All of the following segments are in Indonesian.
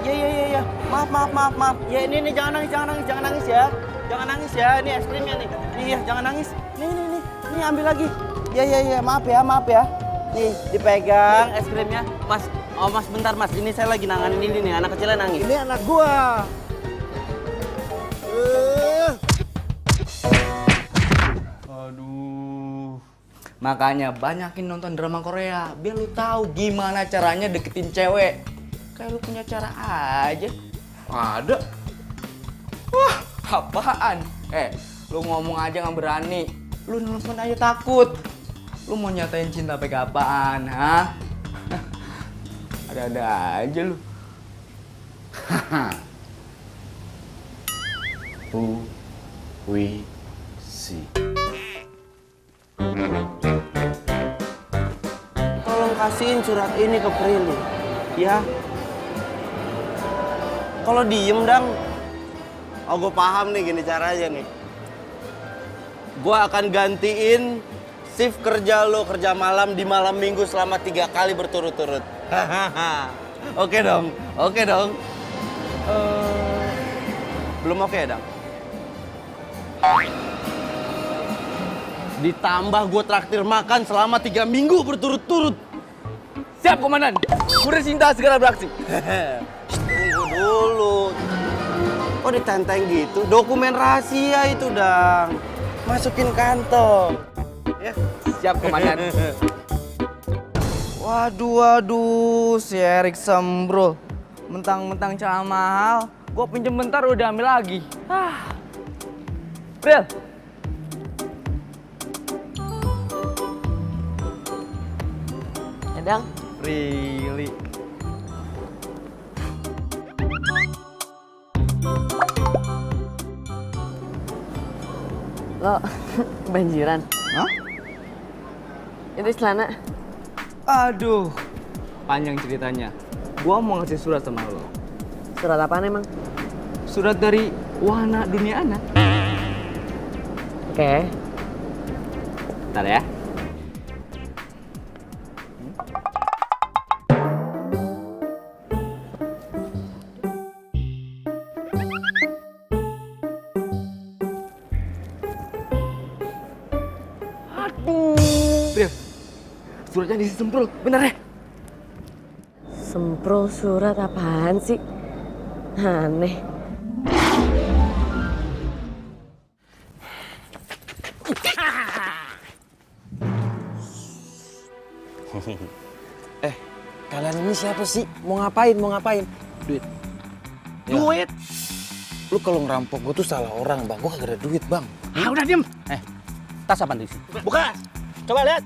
Iya. Maaf. Ya ini jangan nangis ya. Jangan nangis ya. Ini es krimnya nih. Iya, jangan nangis. Nih. Nih ambil lagi. Iya. Maaf ya. Nih, dipegang es krimnya. Mas, Mas bentar Mas. Ini saya lagi nanganin ini nih, anak kecilnya nangis. Ini anak gua. Aduh. Makanya banyakin nonton drama Korea biar lu tahu gimana caranya deketin cewek. Kayak lu punya cara aja. Ada. Wah, apaan? Lu ngomong aja nggak berani. Lu nelfon aja takut. Lu mau nyatain cinta pakai apaan, ha? Ada-ada aja lu. Who we see. Tolong kasihin surat ini ke Prilly, ya. Kalau diem dang, gue paham nih gini caranya nih. Gue akan gantiin shift kerja lo, kerja malam di malam minggu selama 3 kali berturut-turut. Oke dong. Belum oke dong. Ditambah gue traktir makan selama 3 minggu berturut-turut. Siap, Komandan. Kurir Cinta segera beraksi. Tunggu dulu. Kok ditenteng gitu? Dokumen rahasia itu, Dang. Masukin kantong. Ya. Siap, Komandan. Waduh, si Erik sembro. Mentang-mentang celana mahal, gue pinjem bentar udah ambil lagi. Pril. Edang, Prilly. lo kebanjiran. Hah? Itu celana. Aduh, panjang ceritanya. Gua mau ngasih surat sama lo. Surat apaan emang? Surat dari Wahana Dunia Anak. Oke. Bentar ya. Aduh. Suratnya disemprot, bener ya? Sempro surat apaan sih? Aneh. Kalian ini siapa sih? Mau ngapain? Duit. Duit? Lu kalau ngerampok gue tuh salah orang, Bang. Gue kagak ada duit, Bang. Ah, udah diem. Tas apaan di sini? Buka. Coba lihat.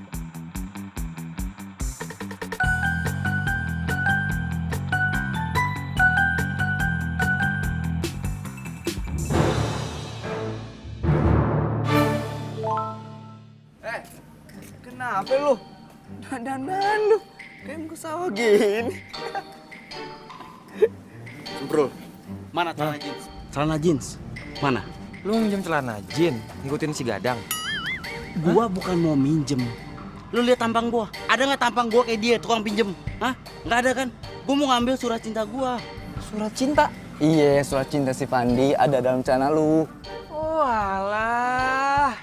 Kenapa lu? Dandan lu. Kayak muka sawah gini. Bro, mana celana jeans? Celana jeans? Mana? Lu minjem celana Jin, ngikutin si Gadang. Gua bukan mau minjem. Lu lihat tampang gua. Ada nggak tampang gua kayak dia, tukang pinjem? Hah? Nggak ada kan? Gua mau ngambil surat cinta gua. Surat cinta? Iya, surat cinta si Pandi ada dalam celana lu. Oh alah.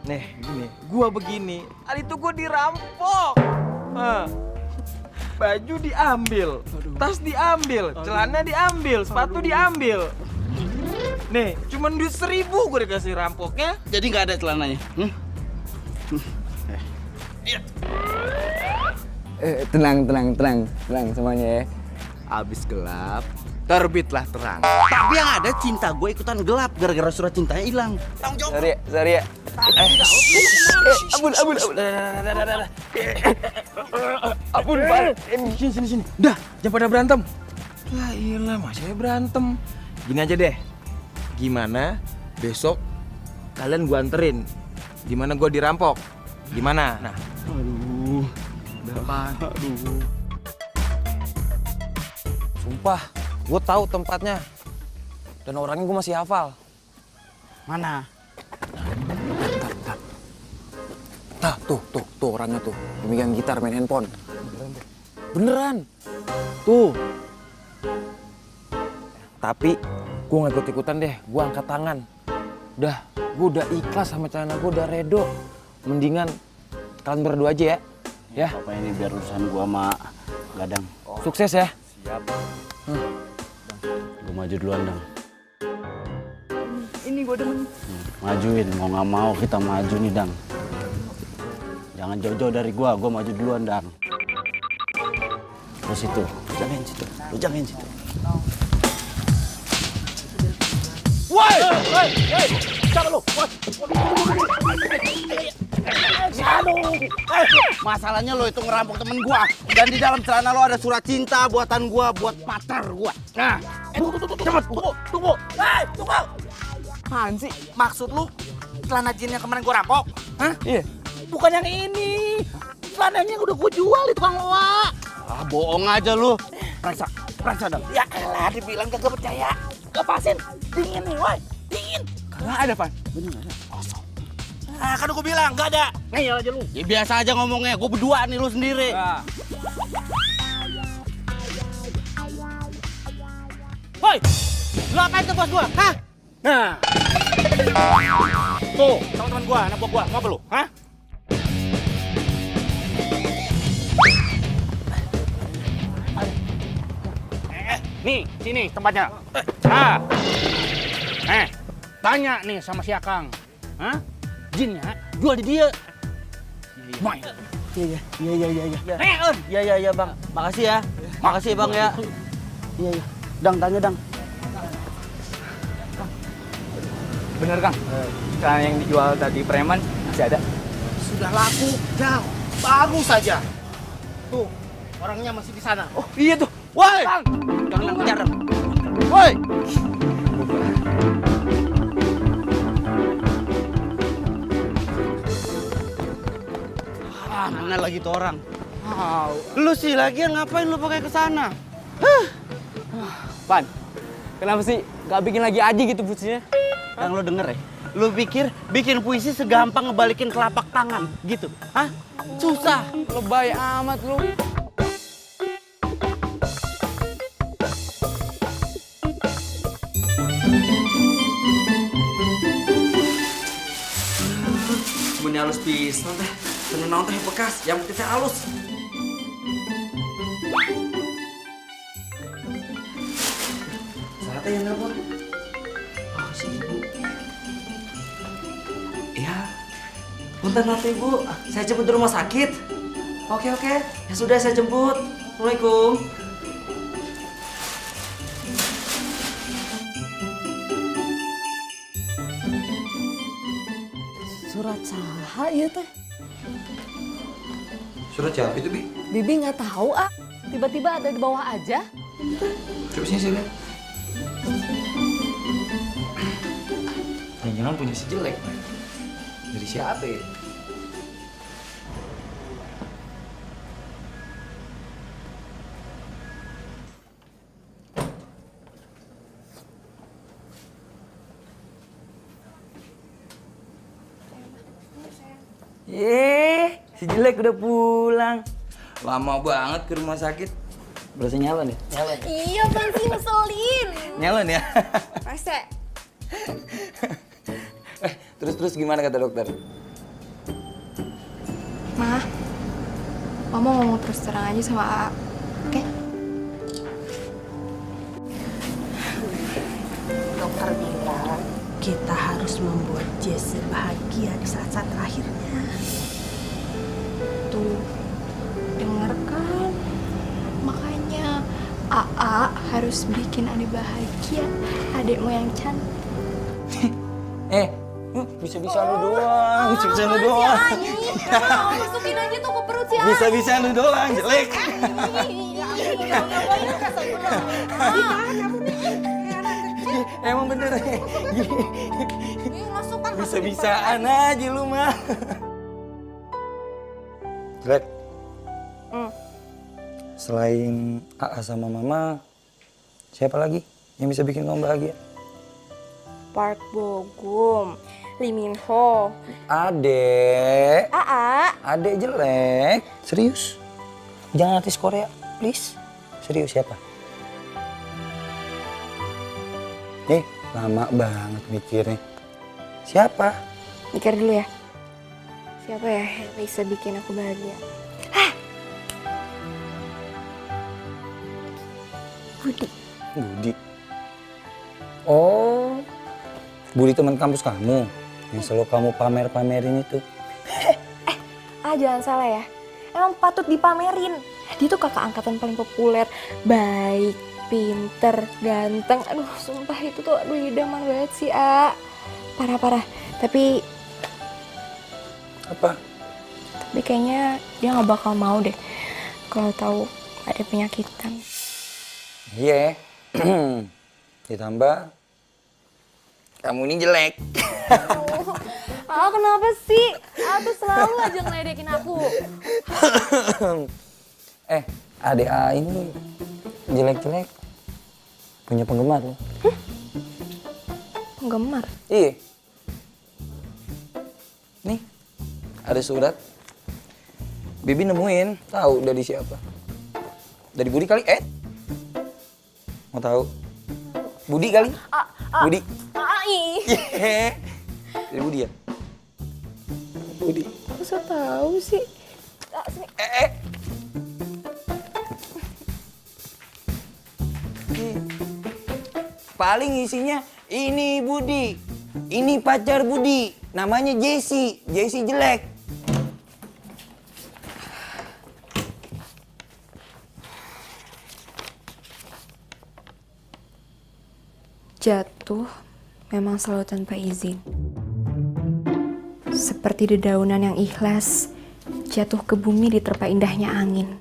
Nih, gini, gua begini. Hari itu gua dirampok. Baju diambil, tas diambil, celana diambil, sepatu diambil. Nih, cuman duit 1.000 gua dikasih rampoknya. Jadi nggak ada celananya? Tenang semuanya ya. Abis gelap, terbitlah terang. Tapi yang ada cinta gue ikutan gelap gara-gara surat cintanya hilang. Tanggung jawab. Sorry ya. Ampun, Pak. Sini. Udah, jangan pada berantem. Lah iyalah, masanya berantem. Gini aja deh. Gimana besok kalian gua anterin? Gimana gua dirampok? Gimana? Nah. Aduh. Sumpah, gua tahu tempatnya. Dan orangnya gua masih hafal. Mana? Tuh orangnya tuh. Dia megang gitar, main handphone. Beneran. Tuh. Tapi gue gak ikut-ikutan deh, gue angkat tangan. Udah, gue udah ikhlas sama celana gue, udah redo. Mendingan kalian berdua aja ya. Ya. Apa ini biar urusan gua sama Gadang. Sukses ya. Siap. Gua maju duluan, Dang. Ini gue demen. Majuin, mau nggak mau kita maju nih, Dang. Jangan jauh-jauh dari gua maju duluan, Dang. Terus itu, lu jagain situ, lu jagain situ. Woi! Siapa lu? Masalahnya lo itu ngerampok temen gua dan di dalam celana lo ada surat cinta buatan gua buat pacar gua. Nah, tunggu. Tunggu. Apaan sih? Maksud lu celana jin yang kemarin gua rampok? Hah? Iya. Bukan yang ini. Celananya udah gua jual di tukang loa. Ah, bohong aja lu. Periksa dong. Ya elah, dibilang kagak percaya. Lepasin. Dingin nih, woi. Dingin. Kagak ada, Pan. Bener nggak ada? Kosong. Ah, kan gue bilang nggak ada. Ngeyel aja lu. Ya biasa aja ngomongnya. Gue berdua nih lu sendiri. Nah. Woi, lu apain tuh bos gua? Hah? Nah. Tuh, teman-teman gua, anak buah gua, mau apa lu? Hah? Nih, sini tempatnya. Ah. Tanya nih sama si Akang. Hah? Jinnya jual di dia. Main. Iya. Iya, Bang. Makasih ya. Makasih, Bang ya. Iya. Dang, tanya Dang. Bener, Kang. Celana yang dijual tadi preman masih ada. Sudah laku, Dang. Bagus saja. Tuh, orangnya masih di sana. Oh, iya tuh. Woi! Jangan kejar. Woi! Ah, mana lagi tuh orang? Lu sih lagian ngapain lu pakai ke sana? Pan, kenapa sih gak bikin lagi aja gitu puisinya? Yang lu denger ya? Lu pikir bikin puisi segampang ngebalikin telapak tangan gitu? Hah? Susah. Lebay amat lu. Meni halus pisan teh. Tenang teh bekas, yang penting teh halus. Saatnya yang nelpon. Oh, si ibu. Iya. Punten nanti ibu, saya jemput di rumah sakit. Oke. Ya sudah, saya jemput. Assalamualaikum. Surat saha ieu teh? Surat siapa itu, Bi? Bibi nggak tahu ah. Tiba-tiba ada di bawah aja. Coba sini. Jangan punya si jelek. Dari siapa ya? Si jelek udah pulang. Lama banget ke rumah sakit. Berasa nyala nih. Iya, Bang, sih ngeselin. Nyala nih ya. Rese. Terus gimana kata dokter? Ma, Mama ngomong terus terang aja sama AA, oke? Dokter bilang kita harus membuat Jesse bahagia di saat-saat terakhirnya. Tuh, denger kan? Makanya AA harus bikin adik bahagia, adikmu yang cantik. Bisa-bisa lu doang. Bisa-bisa lu doang. Masukin aja tuh ke perut si Bisa-bisa lu doang, jelek. Emang bener. Bisa-bisaan aja lu mah. Jelek. Selain AA sama Mama, siapa lagi yang bisa bikin kamu bahagia? Park Bogum, Lee Min Ho, Adek. AA. Adek jelek. Serius. Jangan artis Korea, please. Serius siapa? Lama banget mikirnya. Siapa? Mikir dulu ya. Siapa ya yang bisa bikin aku bahagia? Budi. Budi. Oh, Budi teman kampus kamu yang selalu kamu pamer-pamerin itu. Jangan salah ya. Emang patut dipamerin. Dia tuh kakak angkatan paling populer, baik, pinter, ganteng. Aduh, sumpah itu tuh idaman banget sih, Parah-parah. Tapi Apa? kayaknya dia nggak bakal mau deh kalau tahu ada penyakitan. Iya. Ditambah kamu ini jelek. Kenapa sih? Tuh selalu aja ngeledekin aku. Adik A ini jelek-jelek punya penggemar loh. Penggemar? Iya. Nih, ada surat. Bibi nemuin, tahu dari siapa? Dari Budi kali? Mau tahu? Budi kali? Budi. Iya. Dari Budi ya? Budi. Aku so tahu sih. Sini. Paling isinya ini Budi. Ini pacar Budi. Namanya Jessie. Jessie jelek. Jatuh memang selalu tanpa izin. Seperti dedaunan yang ikhlas jatuh ke bumi diterpa indahnya angin.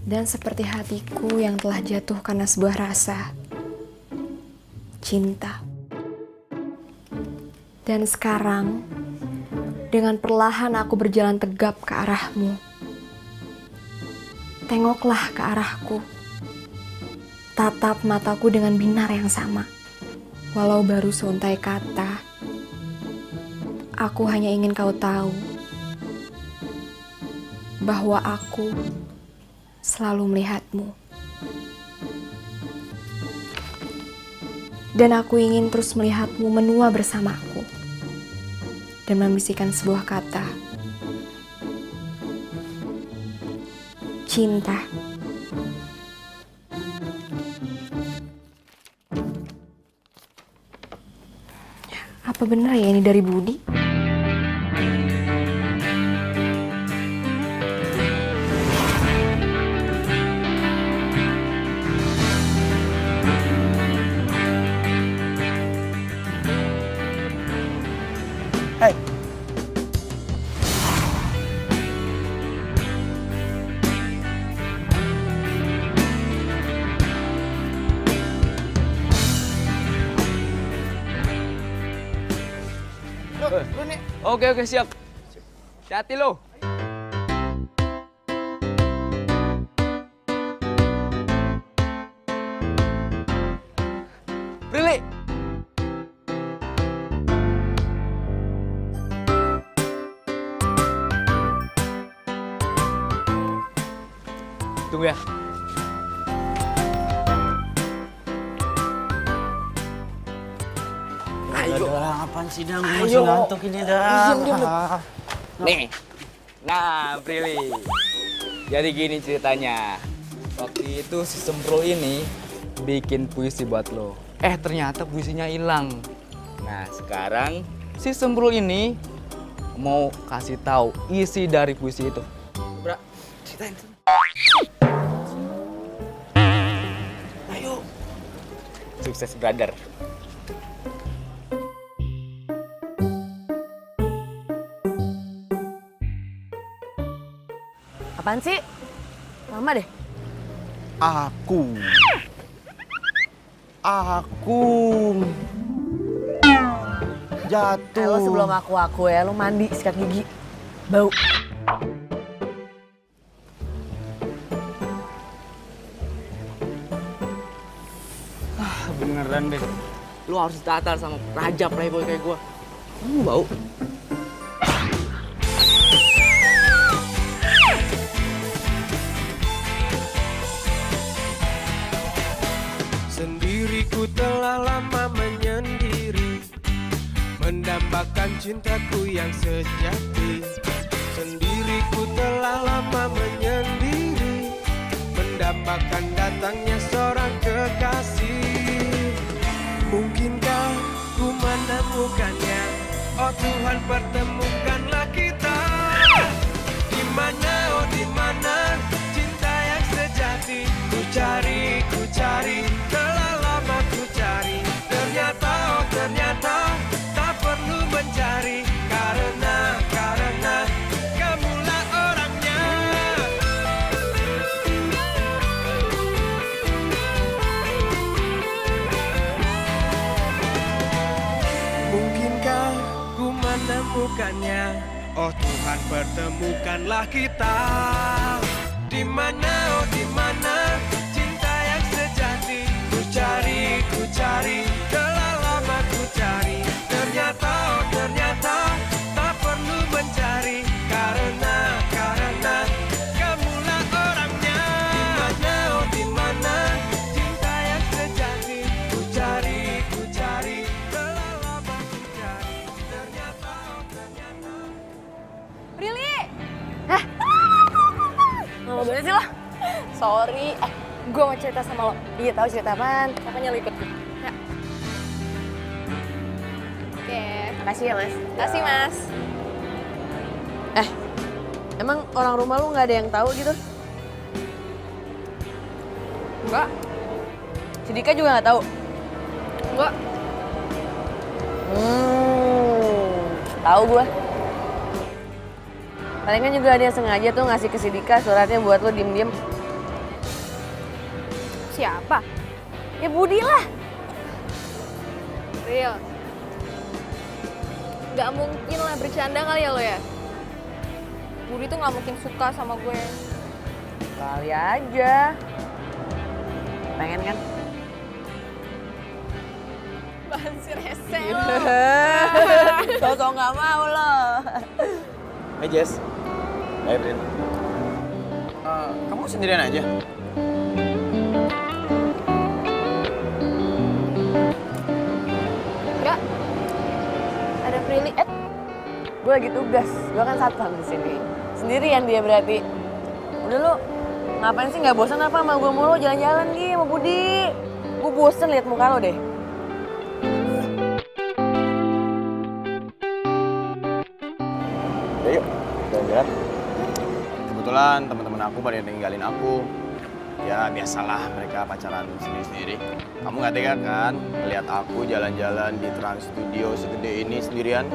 Dan seperti hatiku yang telah jatuh karena sebuah rasa cinta. Dan sekarang dengan perlahan aku berjalan tegap ke arahmu. Tengoklah ke arahku. Tatap mataku dengan binar yang sama. Walau baru seuntai kata, aku hanya ingin kau tahu bahwa aku selalu melihatmu. Dan aku ingin terus melihatmu menua bersamaku dan membisikkan sebuah kata, cinta. Apa benar ya ini dari Budi? Hai. Oke, siap. Hati-hati lo. Prilly. Tunggu ya. Apaan sih, Dang? Gue masih ngantuk ini, Dang. Nih. Nah, Prilly. Jadi gini ceritanya. Waktu itu si Semprul ini bikin puisi buat lo. Ternyata puisinya hilang. Nah, sekarang si Semprul ini mau kasih tahu isi dari puisi itu. Bra, ceritain. Ayo. Sukses, brother. Apaan sih? Lama deh. Aku jatuh. Lo sebelum aku ya, lo mandi sikat gigi. Bau. Beneran deh. Lu harus ditatar sama raja playboy kayak gua. Lu bau. Sendiriku telah lama menyendiri, mendambakan cintaku yang sejati. Sendiriku telah lama menyendiri, mendambakan datangnya seorang kekasih. Mungkinkah ku menemukannya? Oh Tuhan, pertemukanlah kita. Di mana, oh di mana cinta yang sejati? Ku cari, telah lama ku cari. Ternyata, oh ternyata tak perlu mencari, karena kamulah orangnya. Mungkinkah ku menemukannya? Oh Tuhan, pertemukanlah kita. Di mana, oh di mana cinta yang sejati? Ku cari, telah lama ku cari. Ternyata, oh ternyata tak perlu mencari, karena kamulah orangnya. Di mana, oh di mana cinta yang sejati? Ku cari, telah lama ku cari. Ternyata, oh ternyata. Prilly! Lama banget sih lo? Sorry, gue mau cerita sama lo. Iya, tahu cerita apaan? Makanya lo ikut gue. Ya. Oke. Makasih ya, Mas. Makasih, Mas. Emang orang rumah lu nggak ada yang tahu gitu? Enggak. Si Dika juga nggak tahu? Enggak. Tahu gua. Palingan juga ada yang sengaja tuh ngasih ke si Dika suratnya buat lu diem-diem. Siapa? Ya Budi lah. Real. Gak mungkin lah, bercanda kali ya lo ya? Budi tuh gak mungkin suka sama gue. Kali aja. Pengen kan? Bahan si rese lo. Sosok nggak mau lo. Hey Jess. Hey Brin. Kamu sendirian aja? Enggak. Ada Prilly. Gue lagi tugas. Gue kan satpam di sini. Sendirian dia berarti. Udah lu ngapain sih, nggak bosan apa sama gue mulu jalan-jalan Gi sama Budi? Gue bosen liat muka lo deh. Ya yuk, jalan-jalan. Kebetulan teman-teman aku pada ninggalin aku. Ya biasalah, mereka pacaran sendiri-sendiri. Kamu nggak tega kan melihat aku jalan-jalan di Trans Studio segede ini sendirian?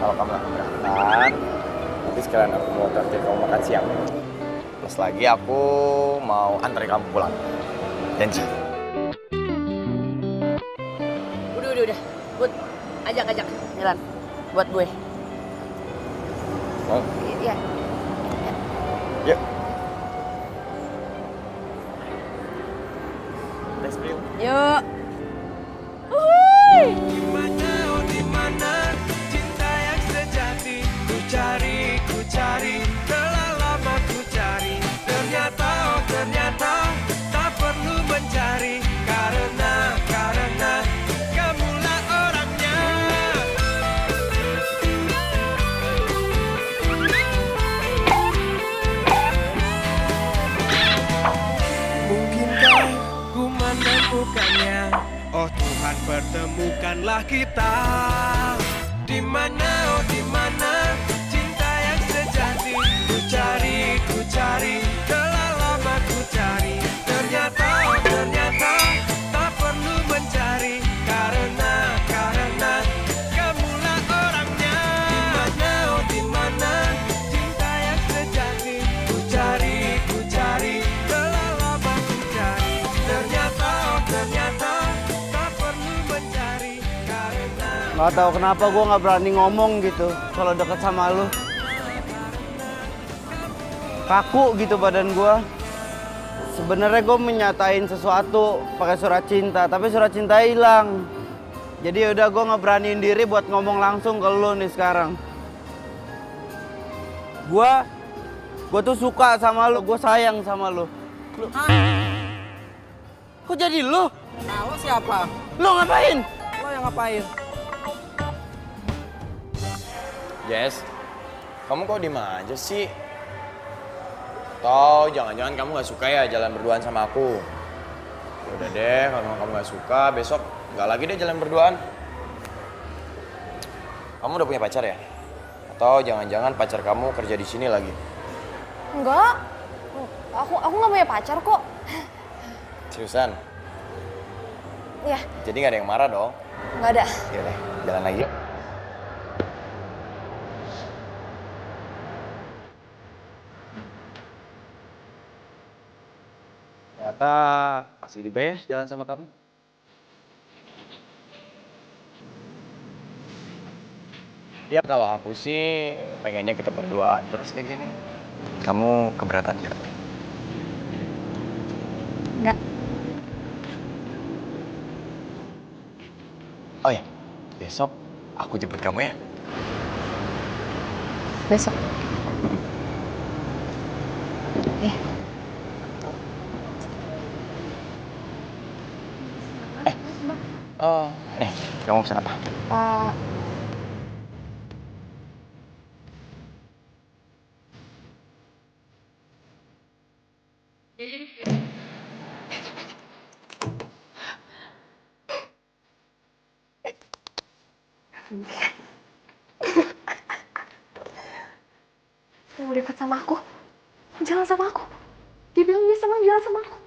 Kalau kamu nggak keberatan, nanti sekalian aku mau traktir kamu makan siang. Plus lagi aku mau antar kamu pulang. Janji. Udah. Bud, ajak jalan buat gue. Mau? Iya. Yuk. Thanks, Bro. Yuk. Di mana cinta yang sejati? Ku cari, telah lama ku cari. Ternyata, oh ternyata tak perlu mencari, karena kamulah orangnya. Mungkinkah ku menemukannya? Oh Tuhan, pertemukanlah kita. Di mana, oh di mana cinta yang sejati? Ku cari, telah lama ku cari. Ternyata, oh ternyata tak perlu mencari, karena kamulah orangnya. Di mana, oh di mana cinta yang sejati? Ku cari, telah lama ku cari. Ternyata, oh ternyata tak perlu mencari, karena Gak tahu kenapa gue nggak berani ngomong gitu kalau deket sama lu. Kaku gitu badan gue. Sebenarnya gue menyatain sesuatu pakai surat cinta, tapi surat cinta hilang. Jadi udah gue nggak beraniin diri buat ngomong langsung ke lu nih sekarang. Gue tuh suka sama lu, gue sayang sama lu. Kok jadi lo? Nah, lo siapa? Lo ngapain? Lo yang ngapain? Jess, kamu kok diem aja sih? Atau jangan-jangan kamu gak suka ya jalan berduaan sama aku? Udah deh, kalau kamu gak suka, besok gak lagi deh jalan berduaan. Kamu udah punya pacar ya? Atau jangan-jangan pacar kamu kerja di sini lagi? Enggak, aku nggak punya pacar kok. Seriusan? Iya, Jadi gak ada yang marah dong? nggak ada. Yaudah, jalan lagi yuk. Ternyata masih di ya jalan sama kamu. Ya kalau aku sih pengennya kita berduaan terus kayak gini. Kamu keberatan gak? Nggak. Oh ya, besok aku jemput kamu ya. Besok. Ya. Oh, nih, kamu pesan apa? Mau dekat sama aku, jalan sama aku. Dia bilang dia senang jalan sama aku.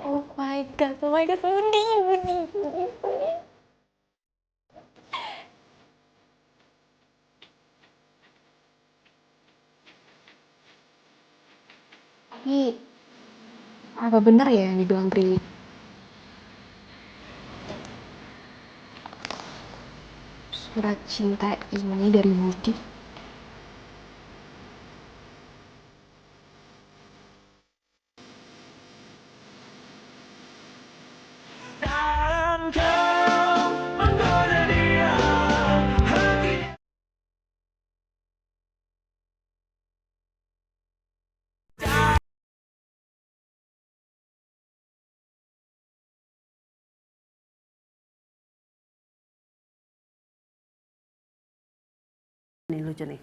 Oh my god, Budi. Tapi, apa benar ya yang dibilang Prilly? Surat cinta ini dari Budi. Ini lucu nih.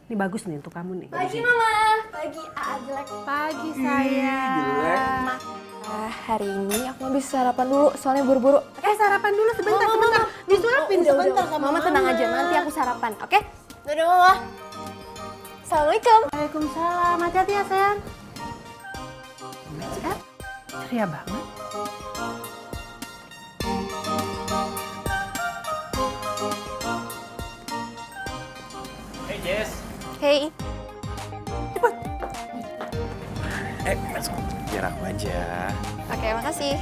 Ini bagus nih untuk kamu nih. Pagi Mama, pagi jelek. Pagi sayang. Hari ini aku mau bisa sarapan dulu, soalnya buru-buru. Sarapan dulu sebentar, sebentar. Disuapin sebentar sama Mama tenang aja, nanti aku sarapan, oke? Dadah Mama. Assalamualaikum. Waalaikumsalam. Hati-hati ya sayang. Ceria banget. Hey Jess. Hey. Masuk. Biar aku aja. Oke, makasih.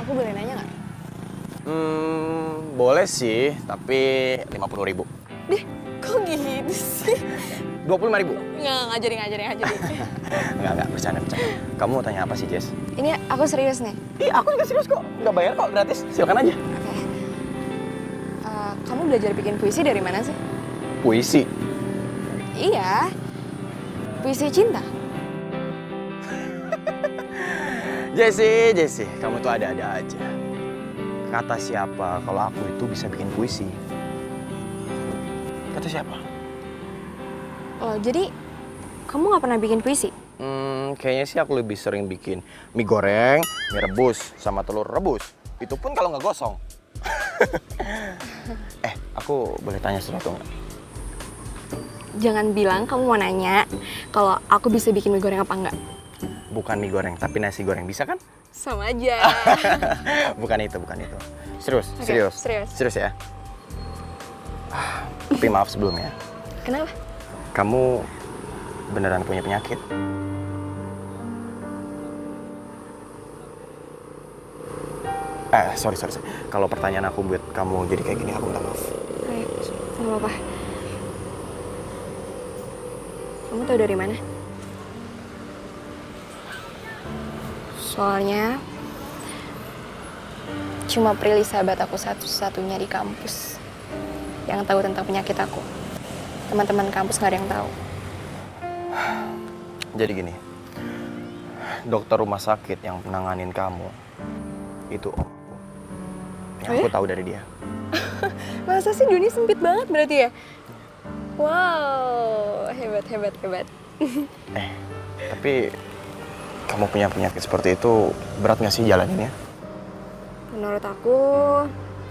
Aku boleh nanya nggak? Boleh sih, tapi 50.000. Deh, kok gitu sih? 25.000. Nggak jadi. Enggak, bercanda. Kamu mau tanya apa sih, Jess? Ini aku serius nih. Ih, aku juga serius kok. Nggak bayar kok, gratis. Silakan aja. Oke. Kamu belajar bikin puisi dari mana sih? Puisi. Iya. Puisi cinta. Jessie, kamu tuh ada-ada aja. Kata siapa kalau aku itu bisa bikin puisi? Kata siapa? Oh, jadi kamu nggak pernah bikin puisi? Kayaknya sih aku lebih sering bikin mie goreng, mie rebus, sama telur rebus. Itu pun kalau nggak gosong. Aku boleh tanya sesuatu nggak? Jangan bilang kamu mau nanya kalau aku bisa bikin mie goreng apa enggak. Bukan mie goreng, tapi nasi goreng. Bisa kan? Sama aja. bukan itu. Serius, Oke, serius. Serius ya. Tapi maaf sebelumnya. Kenapa? Kamu beneran punya penyakit? Sorry. Kalau pertanyaan aku buat kamu jadi kayak gini, aku minta maaf. Nggak apa-apa. Kamu tahu dari mana? Soalnya cuma Prilly sahabat aku satu-satunya di kampus yang tahu tentang penyakit aku. Teman-teman kampus nggak ada yang tahu. Jadi gini, dokter rumah sakit yang menanganin kamu itu om aku. Yang aku tahu dari dia. Masa sih dunia sempit banget berarti ya? Wow, hebat. Tapi kamu punya penyakit seperti itu, berat nggak sih jalaninnya? Menurut aku,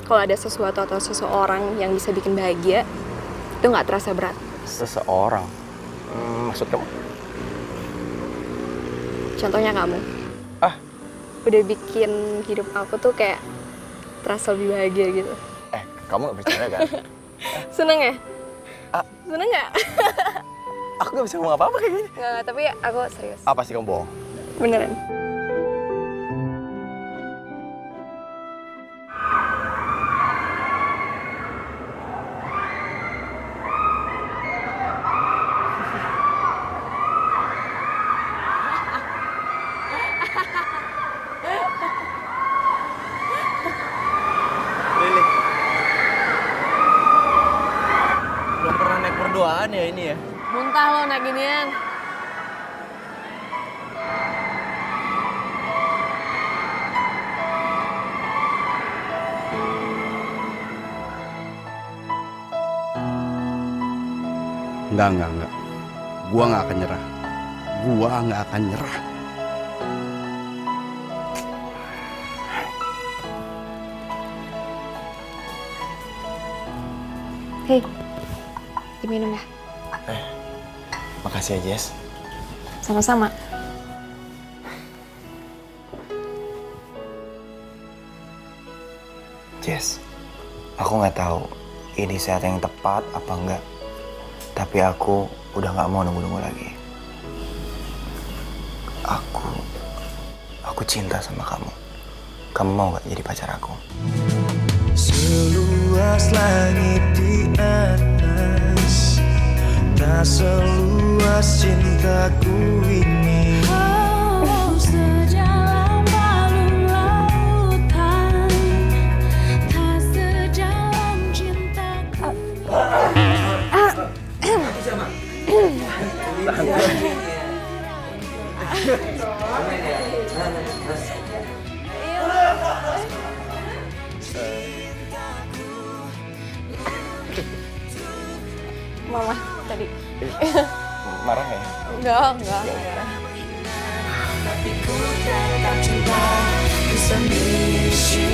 kalau ada sesuatu atau seseorang yang bisa bikin bahagia, itu nggak terasa berat. Seseorang? Maksud kamu? Contohnya kamu. Udah bikin hidup aku tuh kayak terasa lebih bahagia gitu. Kamu nggak percaya kan? Seneng ya? Seneng nggak? Aku nggak bisa ngomong apa-apa kayak gini. Nggak, tapi aku serius. Apa sih kamu bohong? Beneran. Belum pernah naik berduaan ya ini ya? Muntah lo naik ginian. Enggak. Gua nggak akan nyerah. Gua nggak akan nyerah. Hei, diminum ya? Makasih ya, Jess. Sama-sama. Jess, aku nggak tahu ini saat yang tepat apa enggak. Tapi aku udah nggak mau nunggu-nunggu lagi. Aku cinta sama kamu. Kamu mau nggak jadi pacar aku? Seluas langit di atas, tak seluas cintaku ini. Oh, sejalan balung lautan, tak sejalan cintaku. Mama tadi. Marah ya? Enggak. Tapi ku tetap cinta, bisa micu,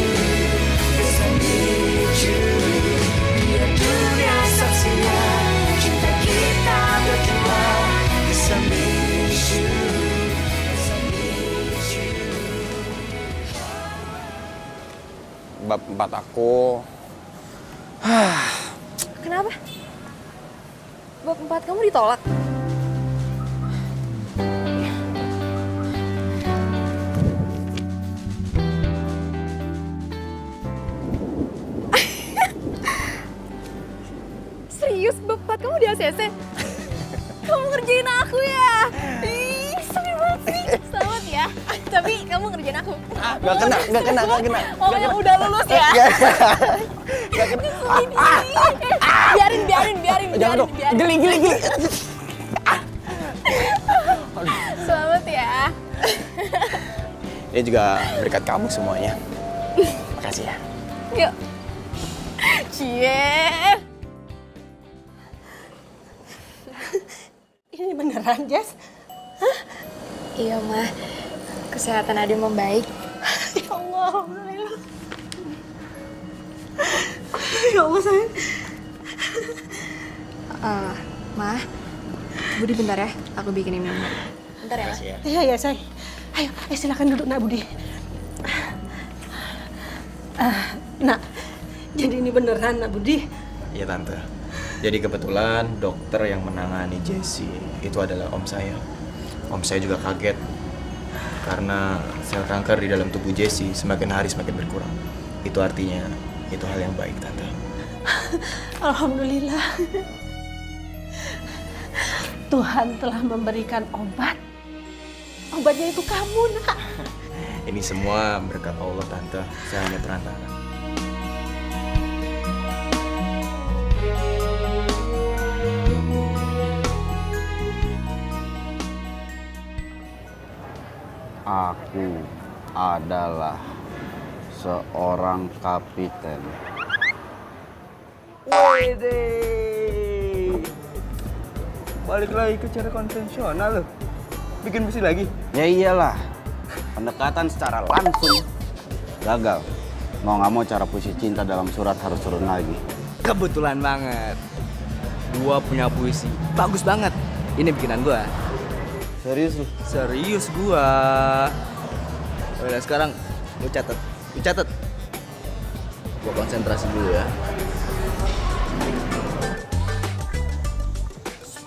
biar dunia saksikan cinta kita berdua, bisa micu. Bab 4 aku. Kenapa? Bab 4 kamu ditolak? Serius, bab 4 kamu di ACC? Kamu ngerjain aku ya? Ih, sedih banget sih. Selamat ya. Tapi kamu ngerjain aku. Gak kena. Oh, yang udah lulus ya? Gak kena. Biarin. Jangan dong. Geli. Selamat ya. Ini juga berkat kamu semuanya. Makasih ya. Yuk. Cie. Ini beneran, Jess? Iya, Ma. Kesehatan Ade membaik. Ya Allah, alhamdulillah. Ya Allah, sayang. Ma, Budi bentar ya. Aku bikinin minum. Bentar ya, Ma. Iya, sayang. Ayo, silakan duduk, Nak Budi. Nak, jadi ini beneran, Nak Budi? Iya, Tante. Jadi kebetulan dokter yang menangani Jessie itu adalah om saya. Om saya juga kaget Karena sel kanker di dalam tubuh Jessie semakin hari semakin berkurang. Itu artinya itu hal yang baik, Tante. Alhamdulillah. Tuhan telah memberikan obat. Obatnya itu kamu, Nak. Ini semua berkat Allah, Tante. Saya hanya perantara. Aku adalah seorang kapiten. Wede. Balik lagi ke cara konvensional loh. Bikin besi lagi. Ya iyalah, pendekatan secara langsung gagal. Mau nggak mau cara puisi cinta dalam surat harus turun lagi. Kebetulan banget. Gua punya puisi. Bagus banget. Ini bikinan gua. Serius lu? Serius gua. Udah sekarang lu catat. Lu catat. Gua konsentrasi dulu ya.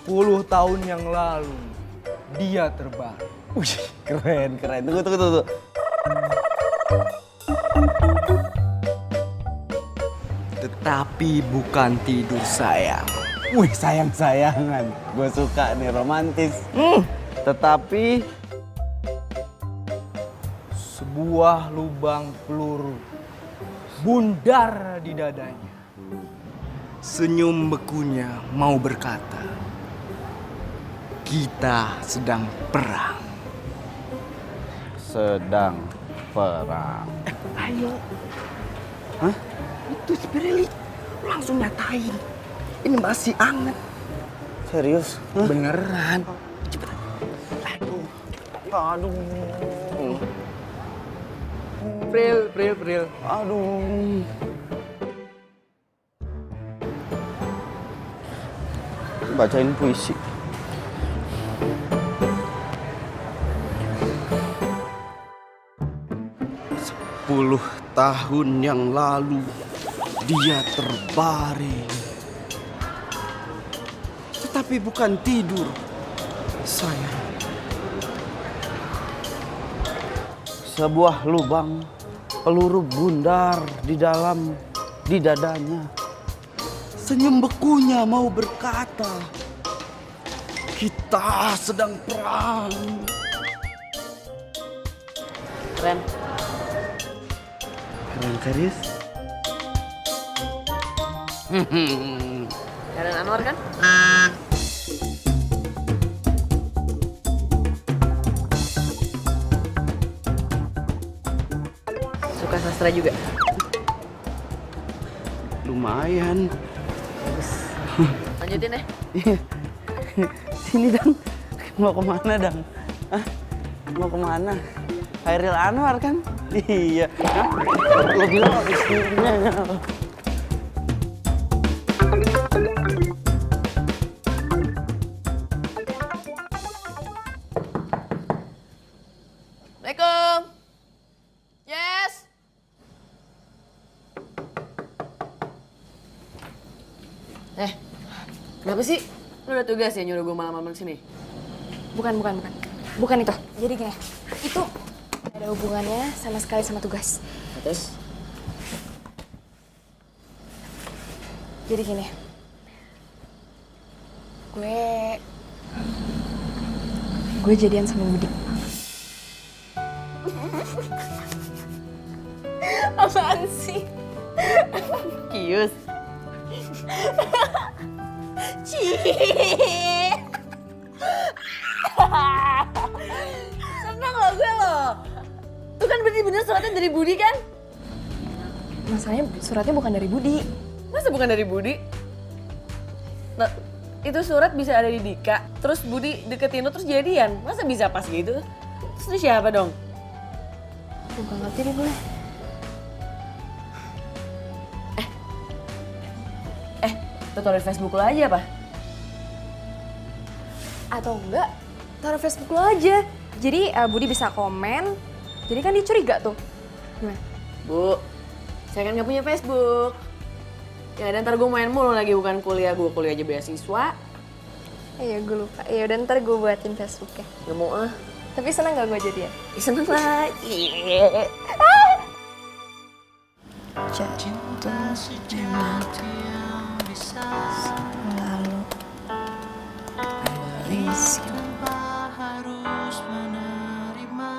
10 tahun yang lalu dia terbang. Wih, keren. Tunggu. Tetapi bukan tidur sayang. Wih, sayang-sayangan. Gue suka nih, romantis. Tetapi Sebuah lubang peluru bundar di dadanya. Senyum bekunya mau berkata, kita sedang perang. sedang perang. Ayo. Hah? Itu si Pirelli. Langsung nyatain. Ini masih anget. Serius? Beneran. Cepetan. Aduh. Pril. Aduh. Bacain puisi. Sepuluh tahun yang lalu dia terbaring. Tetapi bukan tidur, sayang. Sebuah lubang peluru bundar di dadanya. Senyum bekunya mau berkata, kita sedang perang. Keren. Keren serius? Karen Anwar kan? Suka sastra juga? Lumayan. Lanjutin deh. Sini Dang, mau kemana Dang? Hah? Mau kemana? Khairil Anwar kan? Iya. Hah? Lo bilang apa istrinya? Assalamualaikum. Yes. Kenapa sih? Lu udah tugas ya nyuruh gue malam-malam sini? Bukan. Bukan itu. Jadi gini, itu ada hubungannya sama sekali sama tugas. Terus? Jadi gini, gue jadian sama Budi. Apaan sih? Kius. Seneng loh gue loh. Itu kan bener-bener suratnya dari Budi kan? Masalahnya suratnya bukan dari Budi. Masa bukan dari Budi? Nah, itu surat bisa ada di Dika, terus Budi deketin lo terus jadian. Masa bisa pas gitu? Terus itu siapa dong? Gue gak ngerti deh gue. Lo taruh di Facebook lo aja apa? Atau enggak, taruh Facebook lo aja. Jadi Budi bisa komen, jadi kan dia curiga tuh. Gimana? Bu, saya kan gak punya Facebook. Ya dan ntar gue main mulu lagi, bukan kuliah. Gue kuliah aja beasiswa. Iya gue lupa. Ya udah ntar gue buatin Facebooknya. Gak mau ah. Tapi seneng gak gue jadian? Seneng lah. Cinta sejenak yang bisa selalu berisi tanpa harus menerima.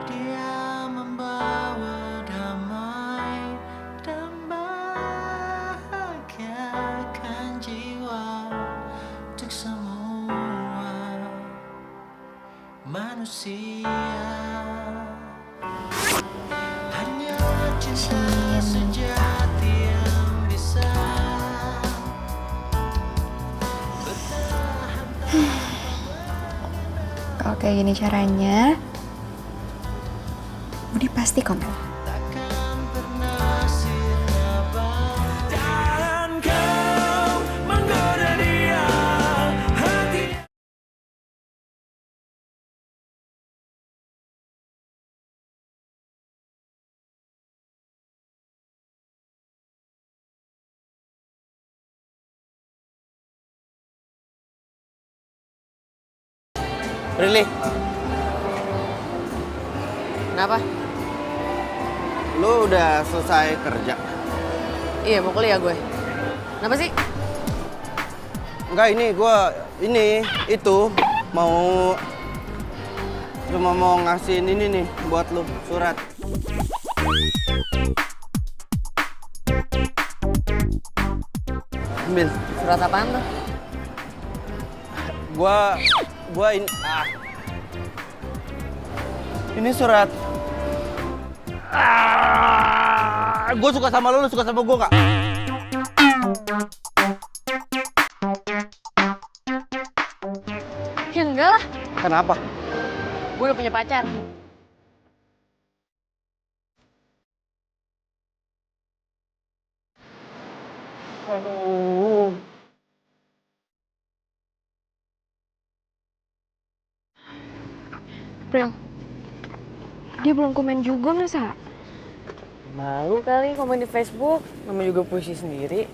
Dia membawa damai dan bahagiakan jiwa untuk semua manusia. Hanya cinta sejati yang bisa Kalau kayak gini caranya, Budi pasti komen. takkan pernah sirna. Jangan kau menggoda dia, hatinya. Prilly, Kenapa? lu udah selesai kerja? Iya, mau kuliah gue. Kenapa sih? Enggak, itu mau cuma mau ngasihin ini nih buat lu, surat. Ambil. Surat apaan tuh? Gua ini ini surat. Gue suka sama lu suka sama gue gak? Ya enggak lah, Kenapa? gue udah punya pacar. Pril, dia belum komen juga masa? Malu kali komen di Facebook, namanya juga puisi sendiri.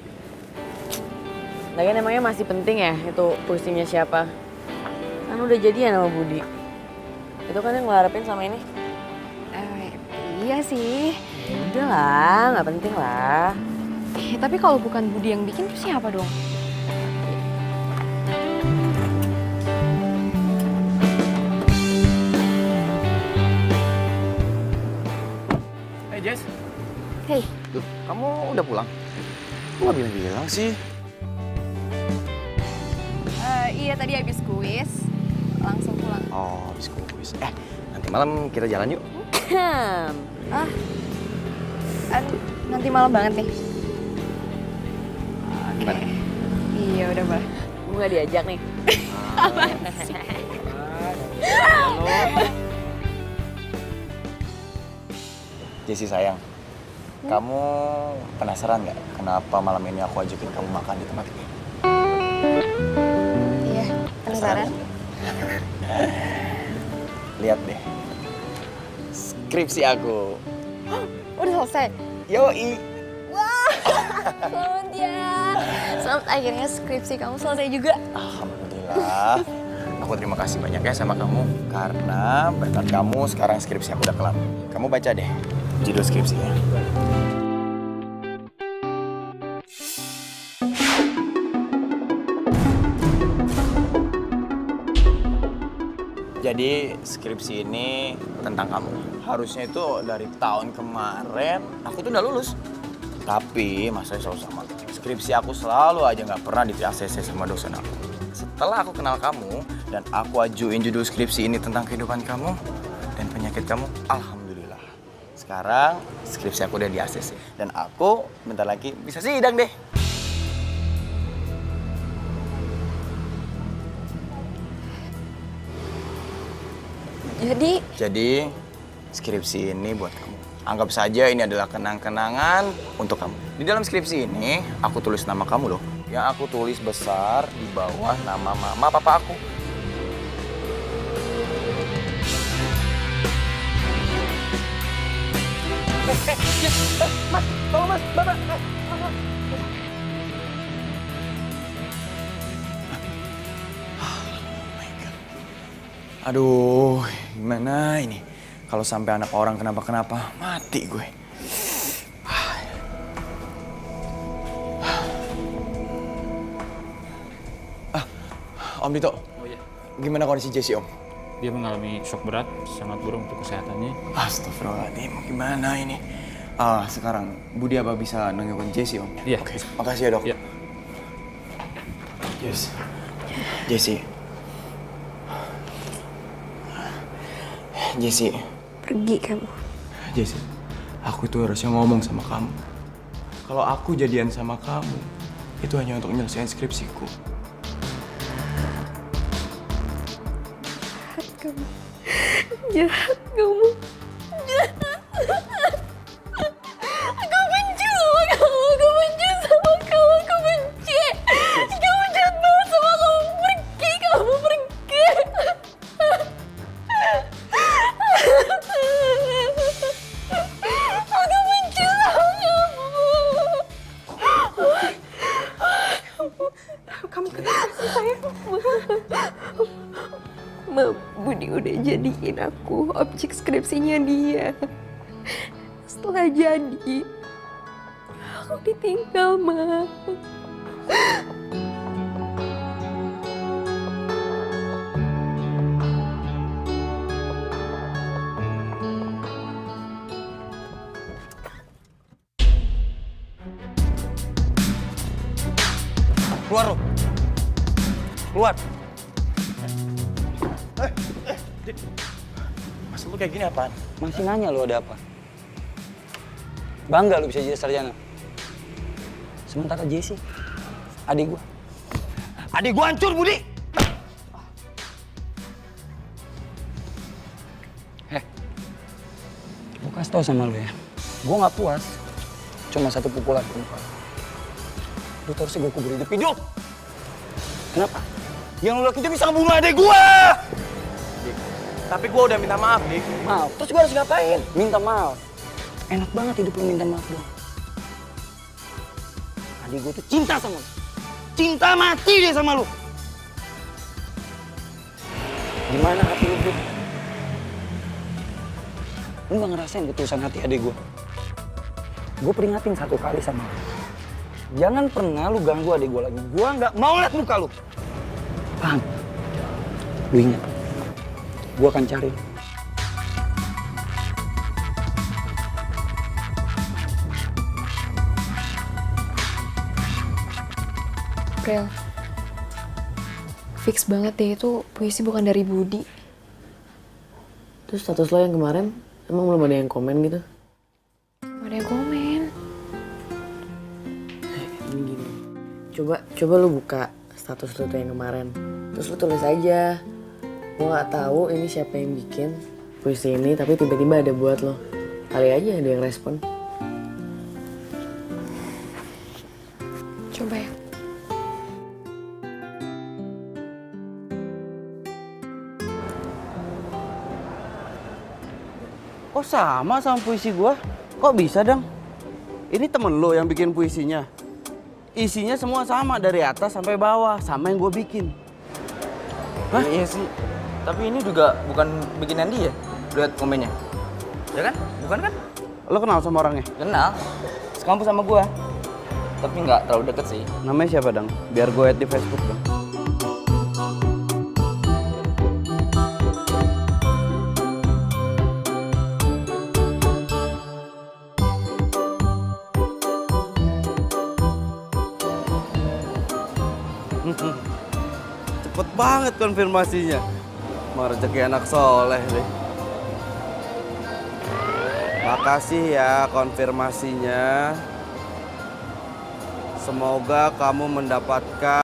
Lagian emangnya masih penting ya itu puisinya siapa? Kan udah jadian sama Budi. Itu kan yang lo harapin sama ini. Iya sih. Udah lah, nggak penting lah. Tapi kalau bukan Budi yang bikin, terus siapa dong? Hey Jess, Hei, Duh, kamu udah pulang? Kok gak bilang-bilang sih? iya tadi habis kuis, langsung pulang. Oh, habis kuis. Nanti malam kita jalan yuk. Nanti malam banget nih. Gimana? Iya udah boleh. Gue nggak diajak nih. Jessy sayang, kamu penasaran nggak kenapa malam ini aku ajakin kamu makan di tempat ini? Iya, penasaran. Lihat deh, skripsi aku. Udah selesai. Yoi. Wah, selamat ya. Selamat akhirnya skripsi kamu selesai juga. Alhamdulillah. Aku terima kasih banyak ya sama kamu karena berkat kamu sekarang skripsi aku udah kelar. Kamu baca deh judul skripsinya. Jadi skripsi ini tentang kamu. Harusnya itu dari tahun kemarin aku tuh udah lulus. Tapi masalahnya selalu sama. Skripsi aku selalu aja nggak pernah di ACC sama dosen aku. Setelah aku kenal kamu dan aku ajuin judul skripsi ini tentang kehidupan kamu dan penyakit kamu, alhamdulillah. Sekarang skripsi aku udah di ACC dan aku bentar lagi bisa sidang deh. Jadi skripsi ini buat kamu. Anggap saja ini adalah kenang-kenangan untuk kamu. Di dalam skripsi ini aku tulis nama kamu loh. Yang aku tulis besar di bawah nama mama papa aku. Mas, tolong mas, bapak. Aduh, gimana ini? Kalau sampai anak orang kenapa-kenapa, mati gue. Om Dito, gimana kondisi Jesse, Om? Dia mengalami shock berat, sangat buruk untuk kesehatannya. Astagfirullahaladzim, gimana ini? Sekarang Budi apa bisa nengokin Jesse, Om? Iya. Oke, makasih ya, Dok. Iya. Yes. Jesse. Jesse. Pergi kamu. Jesse, aku itu harusnya ngomong sama kamu. Kalau aku jadian sama kamu, itu hanya untuk menyelesaikan skripsiku. Jahat kamu. Jahat. Aku benci sama kamu. Aku benci sama kamu. Aku benci. Kamu jahat banget sama kamu. Pergi kamu, pergi. Aku benci sama kamu. Kamu kenapa sih sayang? Ma, Budi udah jadiin aku objek skripsinya dia. Setelah jadi, aku ditinggal, Ma. Keluar lo. Keluar. Maksud lu kayak gini apaan? Masih nanya lu ada apa? Bangga lu bisa jadi sarjana. Sementara Jesse, adik gua. Adik gua hancur, Budi. Gua kasih tau sama lu ya. Gua nggak puas. Cuma satu pukulan perempuan. Lu terus gua kubur hidup. Kenapa? Yang lu lakuin itu bisa ngebunuh adik gua. Tapi gua udah minta maaf, Dik. Maaf. Terus gua harus ngapain? Minta maaf. Enak banget hidup lu minta maaf dong. Adik gua tuh cinta sama lu. Cinta mati dia sama lu. Gimana hati lu, Bud? Lu gak ngerasain ketulusan hati adik gua? Gua peringatin satu kali sama lu. Jangan pernah lu ganggu adik gua lagi. Gua nggak mau liat muka lu. Paham? Lu ingat, gua akan cari. Prel, fix banget deh itu puisi bukan dari Budi. Terus status lo yang kemarin, emang belum ada yang komen gitu? Gak ada yang komen. Ini gini, coba lu buka status lu tuh yang kemarin. Terus lu tulis aja, gue nggak tahu ini siapa yang bikin puisi ini, tapi tiba-tiba ada buat lo. Kali aja ada yang respon. Coba ya. Kok sama puisi gua? Kok bisa, Dang? Ini temen lo yang bikin puisinya. Isinya semua sama dari atas sampai bawah, sama yang gue bikin. Hah? Iya sih. Tapi ini juga bukan bikinan dia. Lihat komennya. Ya kan? Bukan kan? Lo kenal sama orangnya? Kenal. Sekampus sama gua. Tapi nggak terlalu deket sih. Namanya siapa, Dang? Biar gue add di Facebook, Dang. Cepet banget konfirmasinya. Mau rezeki anak soleh deh. Makasih ya konfirmasinya. Semoga kamu mendapatkan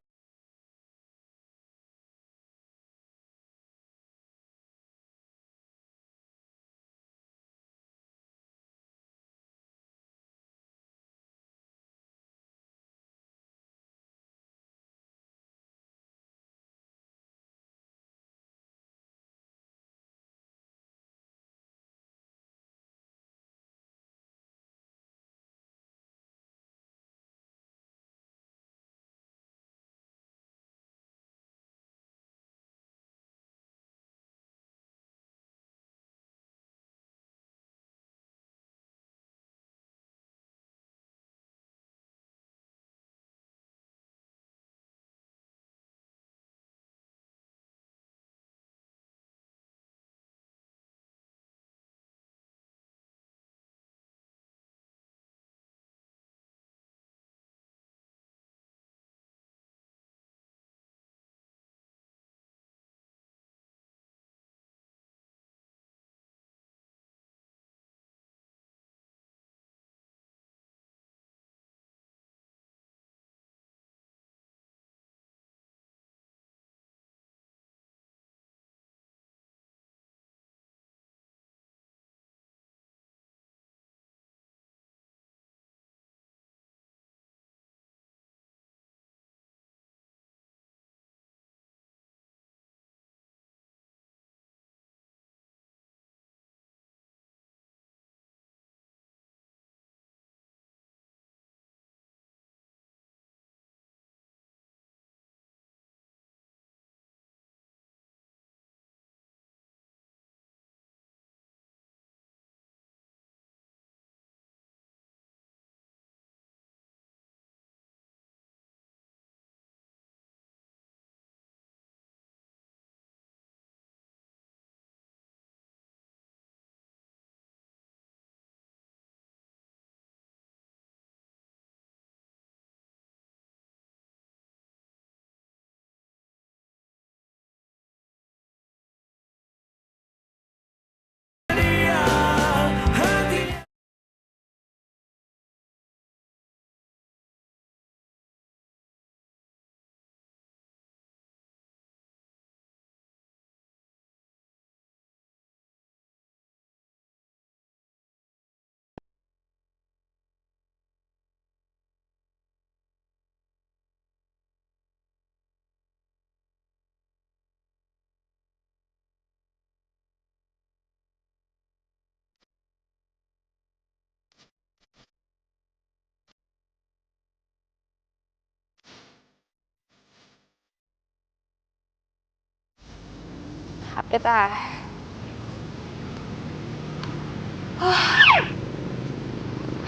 Update ah.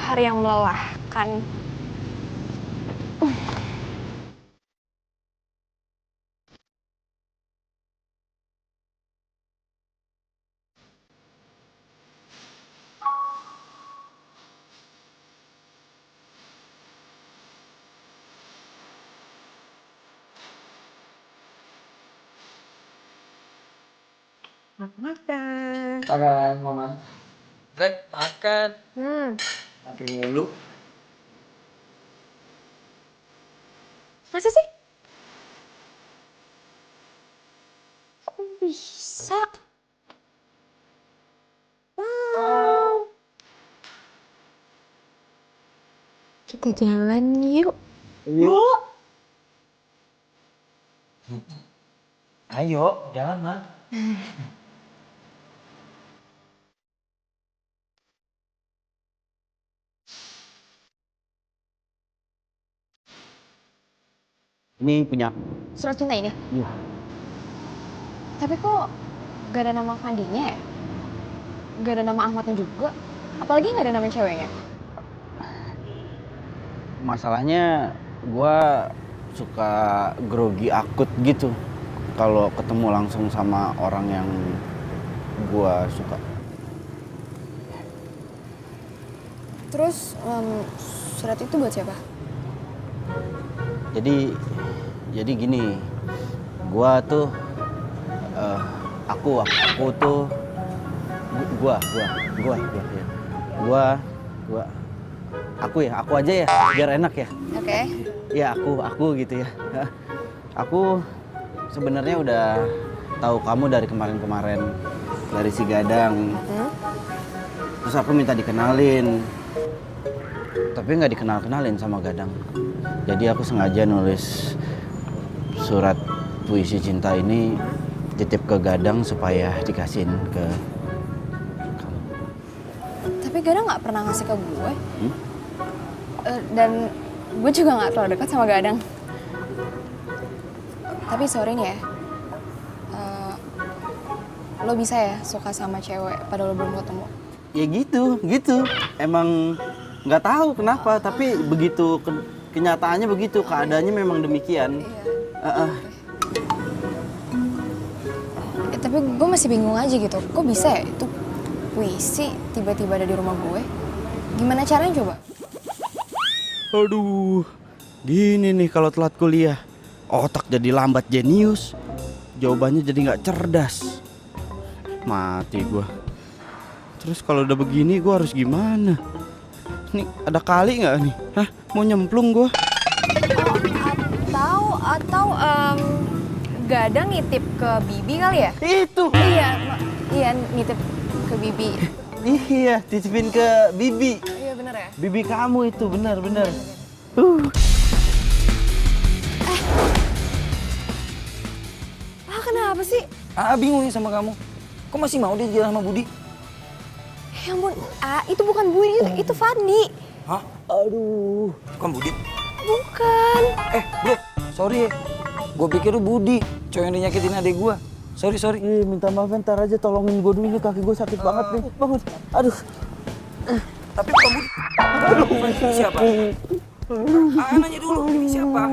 Hari yang melelahkan. Makan. Makan, Mama. Rek, makan. Makan mulu. Masa sih? Kok bisa? Wow. Kita jalan yuk. Yuk. Ayo, jalan, Ma. Ini punya. Surat cinta ini? Iya. Tapi kok gak ada nama Fandinya ya? Gak ada nama Ahmadnya juga? Apalagi gak ada nama ceweknya? Masalahnya gua suka grogi akut gitu kalau ketemu langsung sama orang yang gua suka. Terus surat itu buat siapa? Jadi gini, gua tuh aku tuh gua ya. Aku aja ya, biar enak ya. Oke. Ya aku gitu ya. Aku sebenarnya udah tahu kamu dari kemarin-kemarin, dari si Gadang. Terus aku minta dikenalin, tapi nggak dikenal-kenalin sama Gadang. Jadi aku sengaja nulis surat puisi cinta ini titip ke Gadang supaya dikasihin ke kamu. Tapi Gadang nggak pernah ngasih ke gue. Dan gue juga nggak terlalu dekat sama Gadang. Tapi sorry nih ya, lo bisa ya suka sama cewek padahal lo belum ketemu? Ya gitu. Emang nggak tahu kenapa, tapi begitu kenyataannya begitu, keadaannya memang demikian. Iya. Tapi gue masih bingung aja gitu, kok bisa ya itu puisi tiba-tiba ada di rumah gue? Gimana caranya coba? Aduh, gini nih kalau telat kuliah, otak jadi lambat jenius, jawabannya jadi nggak cerdas, mati gua. Terus kalau udah begini gua harus gimana? Nih ada kali nggak nih? Hah, mau nyemplung gua? Atau Gadang nitip ke Bibi kali ya? Itu. Iya nitip ke Bibi. Iya, titipin ke Bibi. Iya bener ya? Bibi kamu itu bener. Kenapa sih? Bingung ya sama kamu. Kok masih mau dia jalan sama Budi? Ya ampun, itu bukan Budi, itu Fandi. Hah? Aduh, bukan Budi? Bukan. Bro, sorry ya. Gue pikir lu Budi, cowok yang dinyakitin adik gue. Sorry. Minta maaf, ntar aja tolongin gue dulu nih, kaki gue sakit banget nih. Bangun. Aduh. Tapi bukan Budi. Aduh, siapa? Nanya dulu, ini siapa?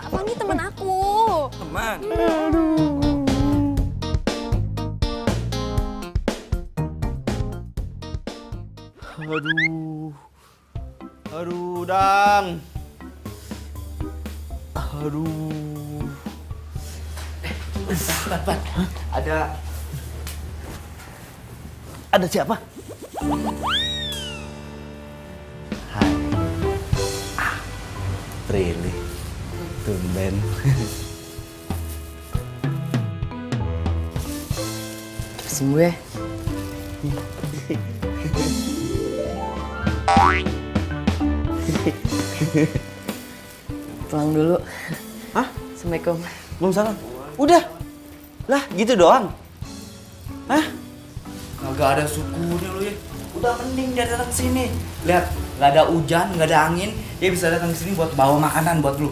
Fandi teman aku. Teman. Aduh, Dang. Aduh. Pat. Ada siapa? Hai. Prilly. Tumben. Sembuh ya? Pulang dulu. Hah? Assalamualaikum. Waalaikumsalam. Udah. Lah, gitu doang. Hah? Kagak ada syukurnya lu ya. Udah mending dia datang sini. Lihat, nggak ada hujan, nggak ada angin, dia bisa datang ke sini buat bawa makanan buat lu.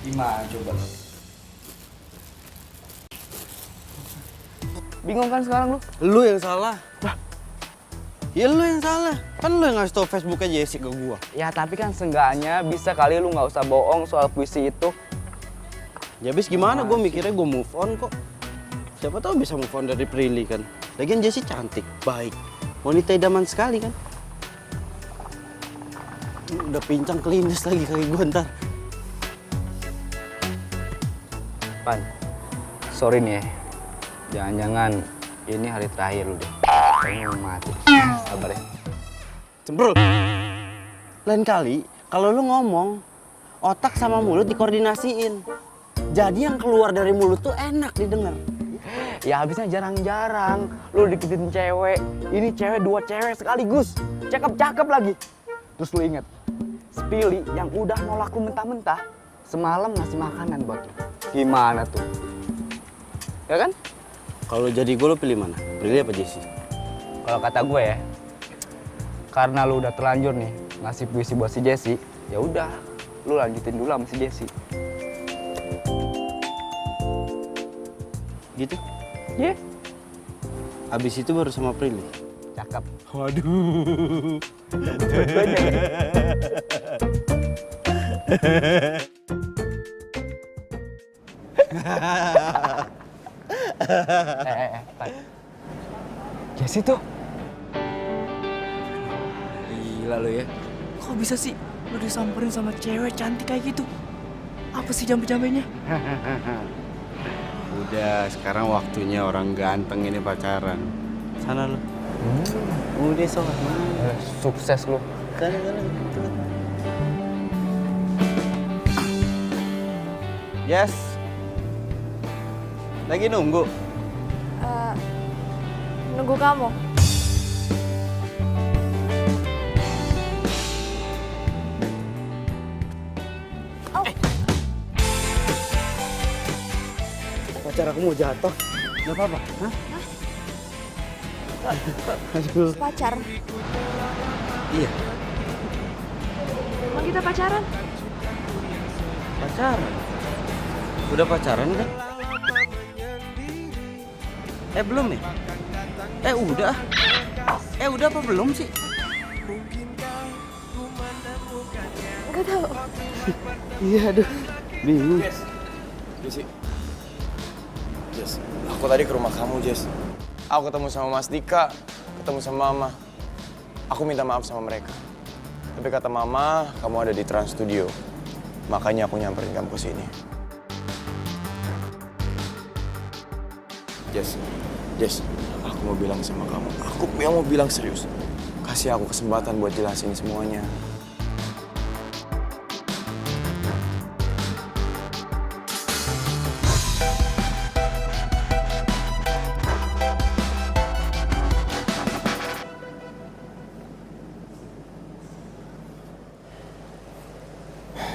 Gimana coba? Bingung kan sekarang lu? Lu yang salah. Ya lu yang salah. Kan lu yang ngasih tau Facebooknya Jesse ke gua. Ya tapi kan seenggaknya bisa kali lu nggak usah bohong soal puisi itu. Ya abis gimana gua mikirnya gua move on kok. Siapa tahu bisa move on dari Prilly kan. Lagian Jesse cantik, baik. Wanita idaman sekali kan. Udah pincang kelindes lagi kaki gua ntar. Pan, sorry nih ya. Jangan-jangan ini hari terakhir lu deh. Kayaknya mau mati. Sabar ya. Cembrul. Lain kali kalau lu ngomong, otak sama mulut dikoordinasiin. Jadi yang keluar dari mulut tuh enak didengar. Ya habisnya jarang-jarang lu deketin cewek. Ini cewek 2 cewek sekaligus. Cakep-cakep lagi. Terus lu inget, Spilly yang udah nolak lu mentah-mentah semalam ngasih makanan buat lu. Gimana tuh? Ya kan? Kalau jadi gue lu pilih mana? Prilly apa Jesse? Kalau kata gue ya, karena lu udah terlanjur nih ngasih puisi buat si Jesse, ya udah, lu lanjutin dulu sama si Jesse. Gitu? Iya. Yeah. Abis itu baru sama Prilly. Cakep. Waduh. Pan. Jesse tuh. Gila lu ya. Kok bisa sih lu disamperin sama cewek cantik kayak gitu? Apa sih jambe-jambenya? Udah, sekarang waktunya orang ganteng ini pacaran. Sana lu. Udah sok. Sukses lu. Sana. Yes. Lagi nunggu. Nunggu kamu. Pacar aku mau jatuh. Gak apa-apa, hah? Aduh. Pacar. Iya, Emang kita pacaran? pacaran. Udah pacaran kan? Belum ya? Udah. Udah apa belum sih? Gak tahu. Iya, aduh. Bingung. Jesse. Jess, aku tadi ke rumah kamu, Jess. Aku ketemu sama Mas Dika, ketemu sama Mama. Aku minta maaf sama mereka. Tapi kata Mama, kamu ada di Trans Studio. Makanya aku nyamperin kamu ke sini. Jess, aku mau bilang sama kamu. Aku mau bilang serius. Kasih aku kesempatan buat jelasin semuanya.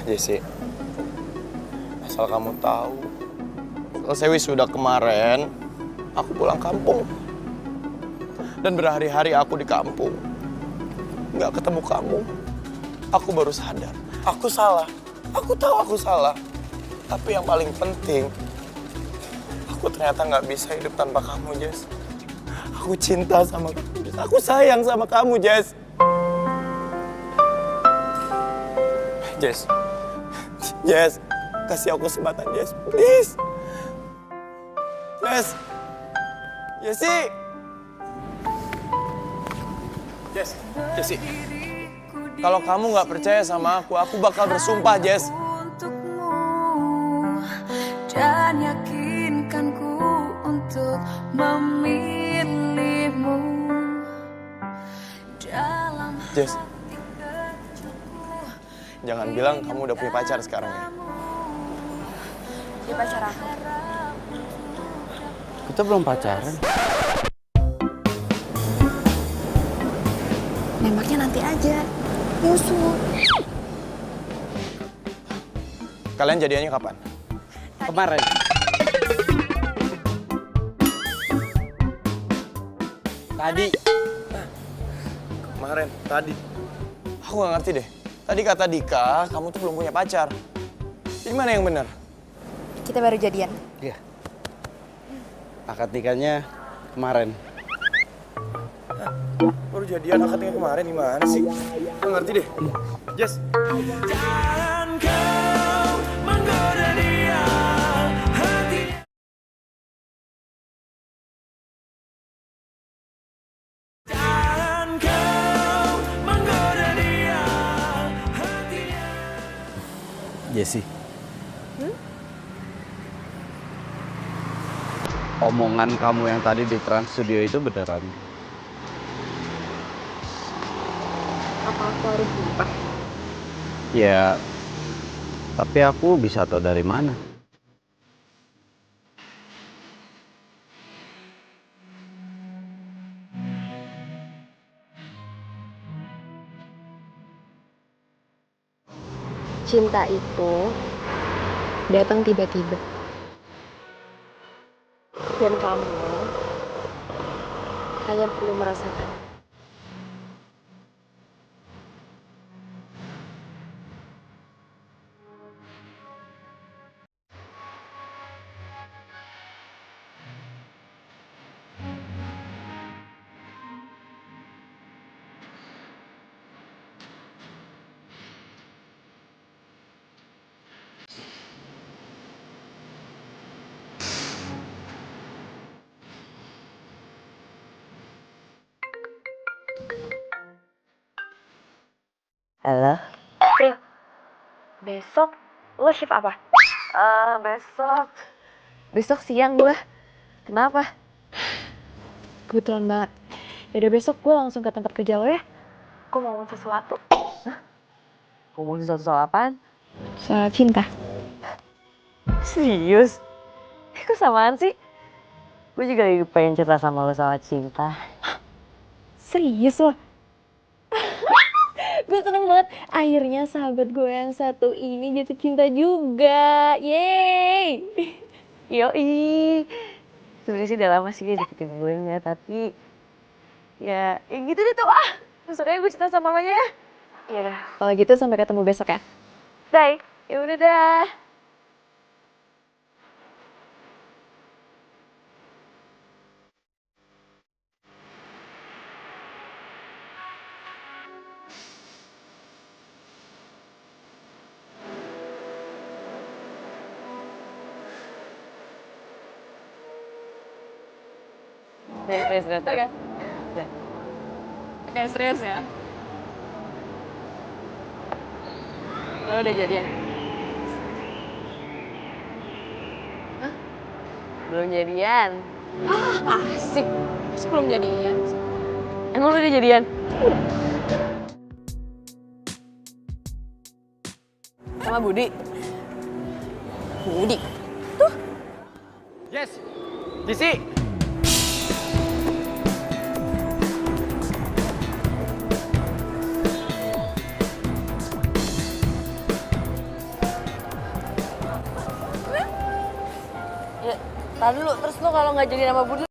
Jesse, asal kamu tahu, selesai wisuda kemarin, aku pulang kampung. Dan berhari-hari aku di kampung, nggak ketemu kamu. Aku baru sadar, aku salah. Aku tahu aku salah. Tapi yang paling penting, aku ternyata nggak bisa hidup tanpa kamu, Jess. Aku cinta sama kamu, Jess. Aku sayang sama kamu, Jess. Jess, kasih aku kesempatan, Jess, please. Jessie. Jessie. Kalau kamu nggak percaya sama aku bakal bersumpah, Jess. Dan yakinkanku untuk memilihmu dalam Jess, jangan bilang kamu udah punya pacar sekarang ya. Dia pacar aku. Kita belum pacaran. Nembaknya nanti aja. Nyusul. Kalian jadiannya kapan? Kemarin. Tadi. Aku nggak ngerti deh. Tadi kata Dika, kamu tuh belum punya pacar. Jadi mana yang benar? Kita baru jadian. Iya. Akad nikahnya kemarin. Baru jadian akadnya kemarin gimana sih? Gak ngerti deh. Jess. Jangan kau menggoda dia, hatinya. Jangan kau menggoda dia, hatinya. Jesse. Omongan kamu yang tadi di Trans Studio itu beneran? Apa aku harus lupa? Ya, tapi aku bisa tahu dari mana? Cinta itu datang tiba-tiba. Dan kamu hanya perlu merasakan. Halo? April, besok lo shift apa? Besok siang gue. Kenapa? Kebetulan banget. Yaudah besok gue langsung ke tempat kerja lo ya. Gue mau ngomong sesuatu. Ngomongin soal apaan? Soal cinta. Serius? Kok samaan sih? Gue juga lagi pengen cerita sama lo soal cinta. Serius lo? Gue seneng banget. Akhirnya sahabat gue yang satu ini jatuh cinta juga. Yeay! Yoi. Sebenarnya sih udah lama sih dia deketin gue ya, tapi ya gitu deh tuh ah. Besok aja gue cerita sama mamanya ya. Iya dah. Kalau gitu sampai ketemu besok ya. Bye. Ya udah dah. Serius. Oke, serius ya. Lo udah jadian? Hah? Belum jadian. Asik. Masih belum jadian. Emang lo udah jadian? Sama Budi? Budi. Yes. Jesse. Ya, tadi lu terus lo kalau nggak jadi sama Budi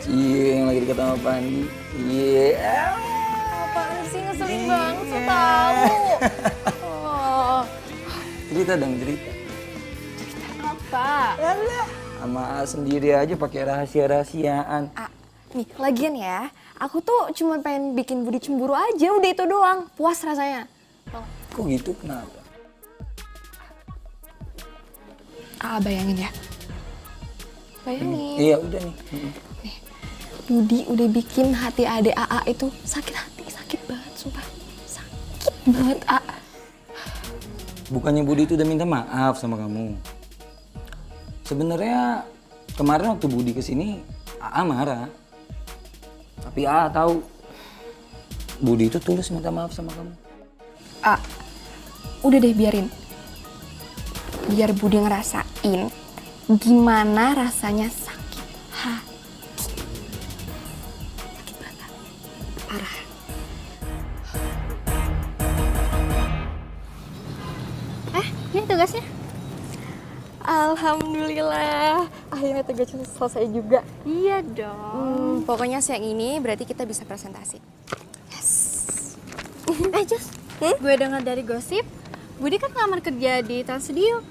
Iya, yang lagi dekat sama Pandi. Iya. Apaan sih, ngeselin banget, so tau. Oh, Cerita dong, cerita. apa? Sama A sendiri aja pakai rahasia-rahasiaan. Nih, lagian ya, aku tuh cuma pengen bikin Budi cemburu aja, udah itu doang. Puas rasanya. Kok gitu, kenapa? Bayangin ya. Bayangin. Iya, udah nih. Budi udah bikin hati adek AA itu sakit hati, sakit banget, sumpah. Sakit banget, A. Bukannya Budi itu udah minta maaf sama kamu. Sebenarnya kemarin waktu Budi kesini, AA marah. Tapi AA tahu Budi itu tulus minta maaf sama kamu. A, udah deh biarin. Biar Budi ngerasain gimana rasanya sakit hati. Sakit banget, parah. Ini tugasnya. Alhamdulillah, akhirnya tugasnya selesai juga. Iya dong. Pokoknya siang ini berarti kita bisa presentasi. Yes. Jus, gue dengar dari gosip, Budi kan ngelamar kerja di Trans Studio.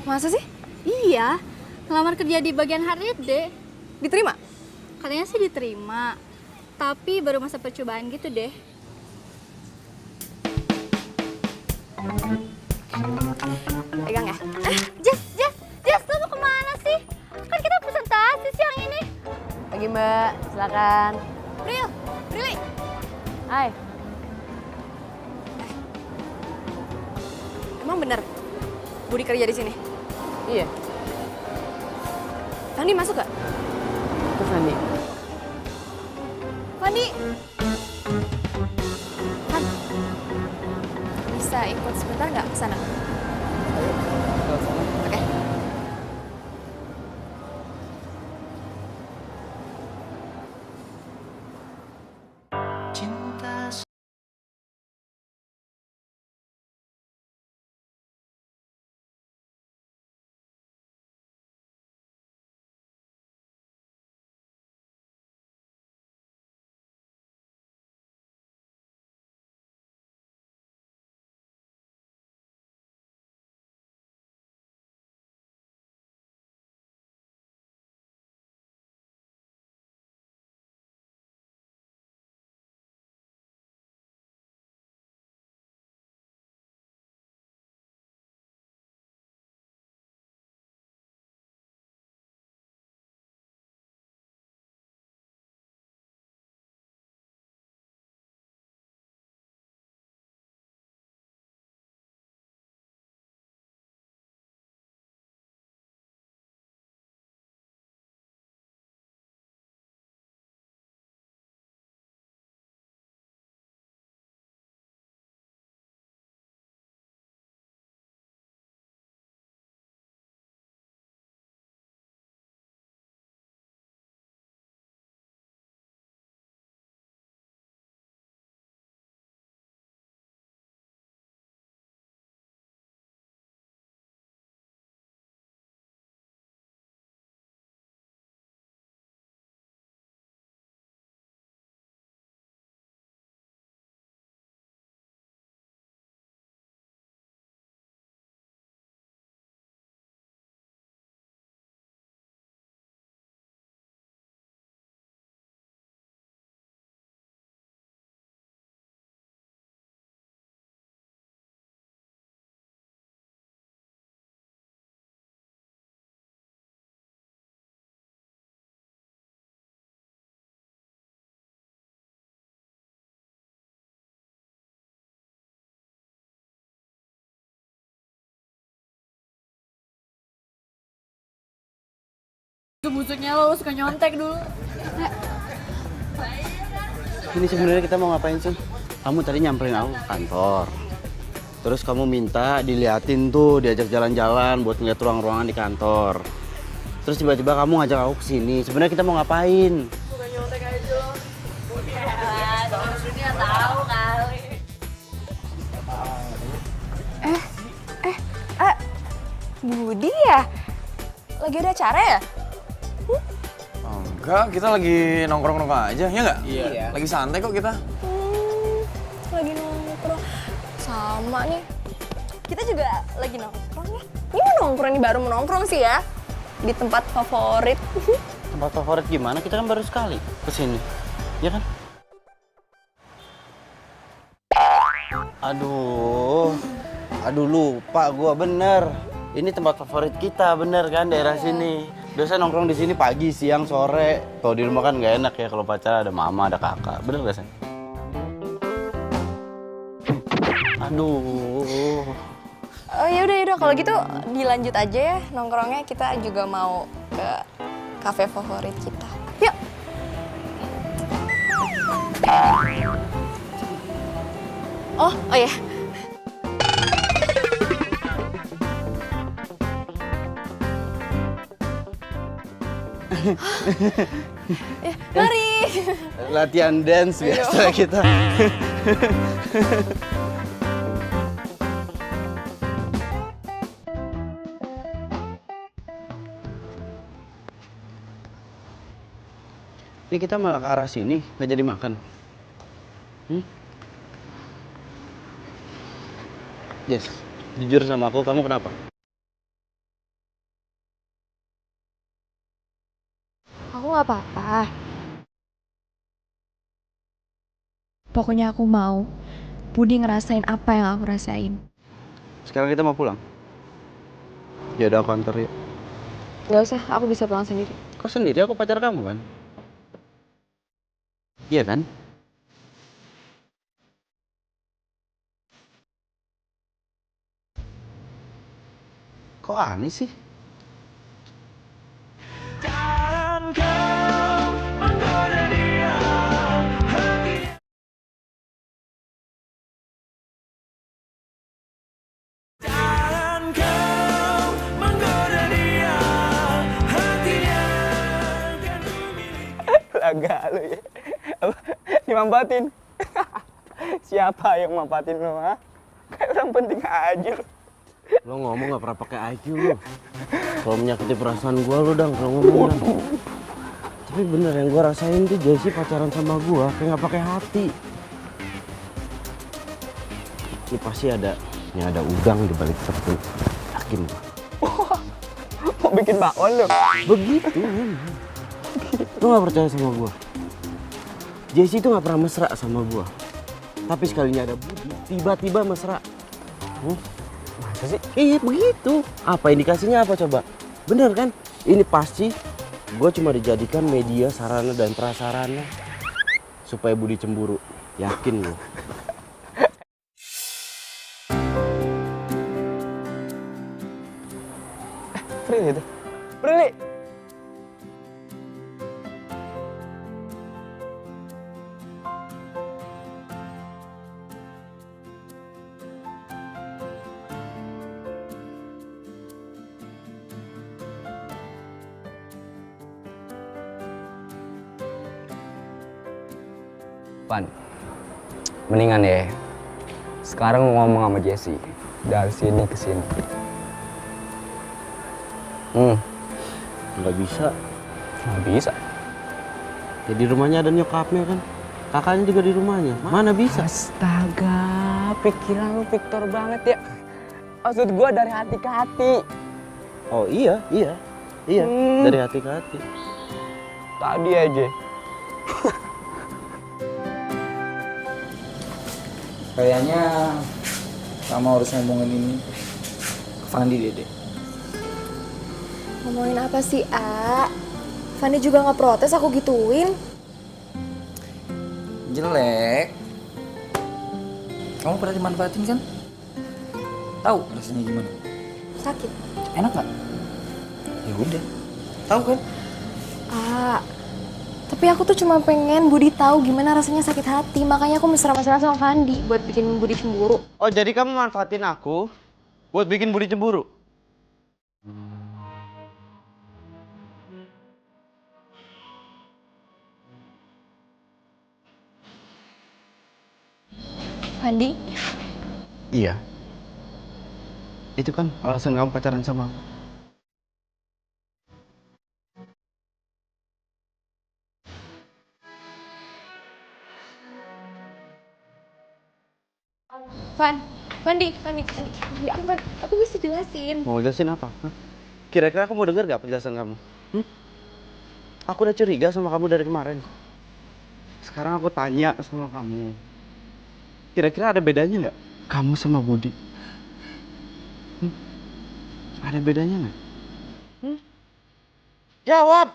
Masa sih? Iya, ngelamar kerja di bagian HRD. Diterima? Katanya sih diterima, tapi baru masa percobaan gitu deh. Pegang ya? Jess, lo mau kemana sih? Kan kita presentasi siang ini. Pagi Mbak, silakan. Prilly. Hai. Emang bener Budi kerja di sini? Iya, Fandi masuk gak? itu Fandi. Fandi! Han, bisa ikut sebentar nggak ke sana? Oke. Busuknya lo suka nyontek dulu. Ini sebenarnya kita mau ngapain, Sun? Kamu tadi nyamperin aku ke kantor. Terus kamu minta diliatin tuh, diajak jalan-jalan buat ngeliat ruang-ruangan di kantor. Terus tiba-tiba kamu ngajak aku ke sini. Sebenarnya kita mau ngapain? Bukan nyontek aja lo. Ya, kalau dunia tahu kali. Budi ya? Lagi ada acara ya? Enggak, kita lagi nongkrong-nongkrong aja, ya nggak? Iya. Lagi santai kok kita. Lagi nongkrong. Sama nih. Kita juga lagi nongkrong ya. Ini mau nongkrong, ini baru mau nongkrong sih ya. Di tempat favorit. Tempat favorit gimana? Kita kan baru sekali kesini, ya kan? Aduh lupa gua bener. Ini tempat favorit kita bener kan daerah sini. Biasa nongkrong di sini pagi, siang, sore. Kalau di rumah kan nggak enak ya kalau pacar ada mama, ada kakak. Bener gak sih? Aduh. Oh yaudah kalau gitu dilanjut aja ya nongkrongnya. Kita juga mau ke kafe favorit kita. Yuk. Oh ya. Mari. Latihan dance biasa kita. Ini kita malah ke arah sini, nggak jadi makan. Yes, jujur sama aku, kamu kenapa? Aku nggak apa-apa. Pokoknya aku mau Budi ngerasain apa yang aku rasain. Sekarang kita mau pulang. Ya udah aku antar ya. Gak usah, aku bisa pulang sendiri. Kau sendiri, aku pacar kamu kan? Iya kan? Kok aneh sih? Agak lu ya. Apa? Dimampatin. Siapa yang mampatin lu, ha? Kayak orang penting aja lu. Lo ngomong gak pernah pakai IQ lo. Kalau menyakiti perasaan gua lo dang, kalau ngomong dang. Tapi bener yang gua rasain tuh Jessie pacaran sama gua kayak gak pakai hati. Ini pasti ada udang di balik sepatu. Yakin gua. Mau bikin bakwan lu? Begitu men. Lo gak percaya sama gua? Jessie tuh gak pernah mesra sama gua. Tapi sekalinya ada Budi, tiba-tiba mesra. Masa sih? Iya begitu. Apa indikasinya apa coba? Bener kan? Ini pasti gue cuma dijadikan media sarana dan prasarana supaya Budi cemburu. Yakin gue. Prilly itu. Prilly. Pan, mendingan ya. Sekarang lu ngomong sama Jessie dari sini ke sini. Nggak bisa. Nggak bisa. Ya di rumahnya ada nyokapnya kan. Kakaknya juga di rumahnya. Mana bisa? Astaga, pikiran lu Victor banget ya. Maksud gua dari hati ke hati. Oh iya. Dari hati ke hati. Tadi aja. Kayaknya sama harus ngomongin ini ke Fandi deh. Ngomongin apa sih, A? Fandi juga nggak protes aku gituin. Jelek. Kamu pernah dimanfaatin kan? Tahu rasanya gimana? Sakit. Enak nggak? Ya udah. Tahu kan? A, tapi aku tuh cuma pengen Budi tahu gimana rasanya sakit hati. Makanya aku mesra-mesra sama Fandi buat bikin Budi cemburu. Oh jadi kamu manfaatin aku buat bikin Budi cemburu? Fandi? Iya. Itu kan alasan kamu pacaran sama aku. Fandi, aku bisa jelasin. Mau jelasin apa? Hah? Kira-kira aku mau denger gak penjelasan kamu? Aku udah curiga sama kamu dari kemarin. Sekarang aku tanya sama kamu. Kira-kira ada bedanya nggak kamu sama Budi? Ada bedanya nggak? Jawab.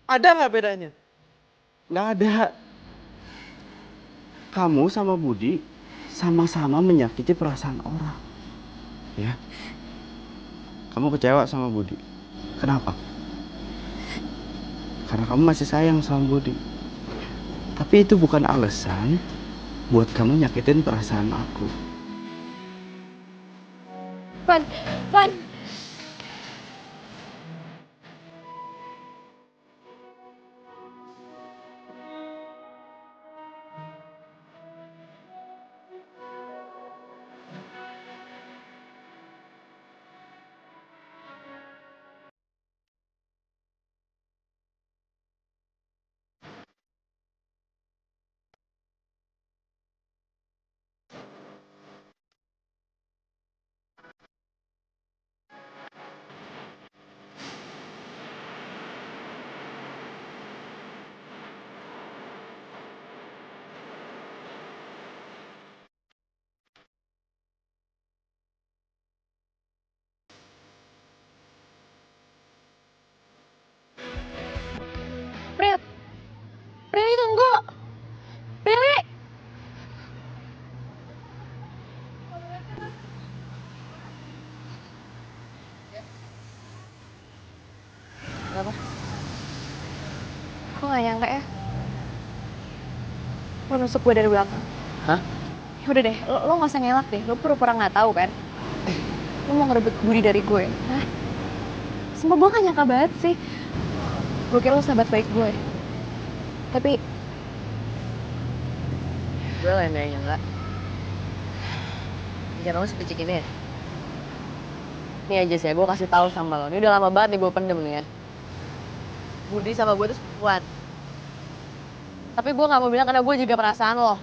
Ada nggak bedanya? Nggak ada. Kamu sama Budi sama-sama menyakiti perasaan orang. Ya. Kamu kecewa sama Budi. Kenapa? Karena kamu masih sayang sama Budi. Tapi itu bukan alasan buat kamu nyakitin perasaan aku. Van. Prilly tunggu. Prilly. Kenapa? Aku gak nyangka ya. Lo nusuk gue dari belakang. Hah? Ya udah deh, lo gak usah ngelak deh. Lo pura-pura gak tahu kan? Lo mau ngerebut Budi dari gue. Hah? Sumpah gue gak nyangka banget sih. Gue kira lo sahabat baik gue. Tapi Gue lah yang gak nyangka. Jangan lo sepicik ini ya. Nih aja sih, gue kasih tahu sama lo. Ini udah lama banget nih gue pendem nih ya. Budi sama gue tuh sepupuan. Tapi gue gak mau bilang karena gue juga perasaan lo.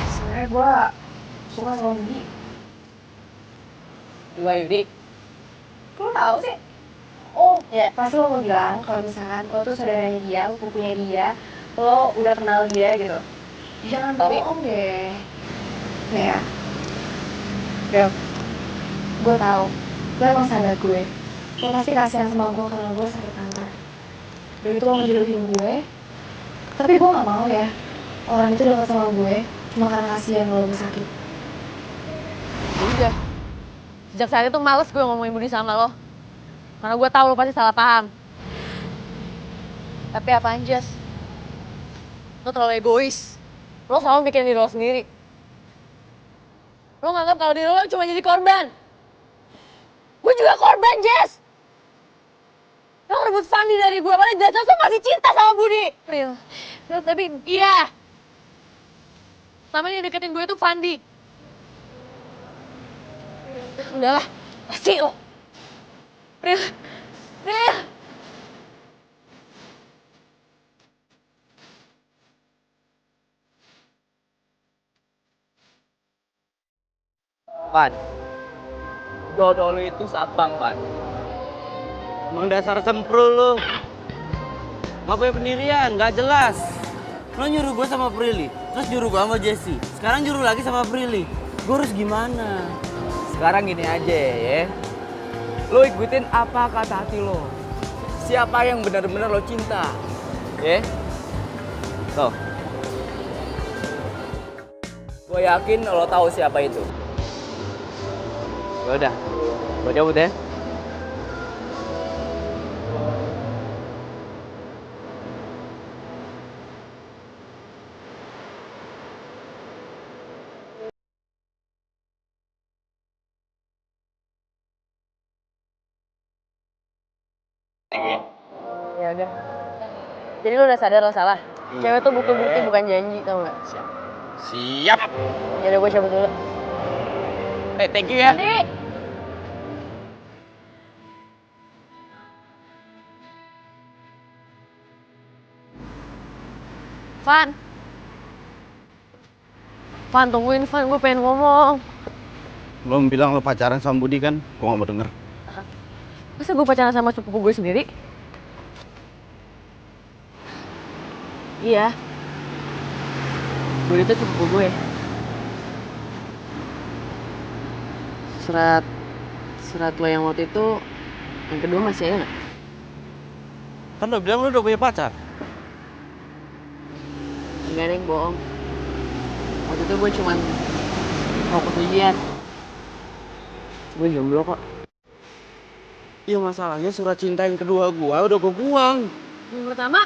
sebenarnya gue suka sama Budi. Gue Yudi. Kok lo tau sih? Oh, ya pasti lo mau bilang kalau misalkan lo tuh saudaranya dia, lo pupunya dia, lo udah kenal dia gitu. Jangan bohong deh. Ya. Bel, gue tau, lo emang sahabat gue. Lo pasti kasihan sama gue karena gue sakit kanker. Dan itu lo ngejodohin gue. Tapi gue gak mau ya, orang itu dekat sama gue cuma karena kasihan lo sakit. Udah. Sejak saat itu males gue ngomongin Budi sama lo. Karena gue tahu lo pasti salah paham. Tapi apaan, Jas? Lo terlalu egois. Lo selalu mikirin diri lo sendiri. Lo nganggap kalau diri lo cuma jadi korban. Gue juga korban, Jas! Lo ngerebut Fandi dari gue, padahal jelas lo masih cinta sama Budi. Real, tapi Iya. Sama yang deketin gue tuh Fandi. Udahlah, pasti lo. Real. Pan, jodoh lu itu sabang, Pan. Emang dasar sempro lu. Gak punya pendirian, gak jelas. Lo nyuruh gue sama Prilly, terus nyuruh gue sama Jesse. Sekarang nyuruh lagi sama Prilly. Gue harus gimana? Sekarang gini aja ya. Lo ikutin apa kata hati lo. Siapa yang benar-benar lo cinta. Ya. Tuh. Gue yakin lo tahu siapa itu. Yaudah, gue cabut ya. Ya udah. Jadi lo udah sadar lo salah? Cewek tuh bukti-bukti bukan janji, tau gak? Siap. Yaudah gue cabut dulu. Thank you ya. Andi! Van. Van, tungguin Van, gue pengen ngomong. Lo bilang lo pacaran sama Budi kan? Gue gak mau denger. Masa gue pacaran sama sepupu gue sendiri? Iya. Budi itu sepupu gue. Surat lo yang waktu itu, yang kedua masih ada nggak? Kan lo bilang lo udah punya pacar. Enggak ada yang bohong. Waktu itu gue cuman fokus ujian. Gue jomblo kok. Iya masalahnya surat cinta yang kedua gua udah gue buang. Yang pertama,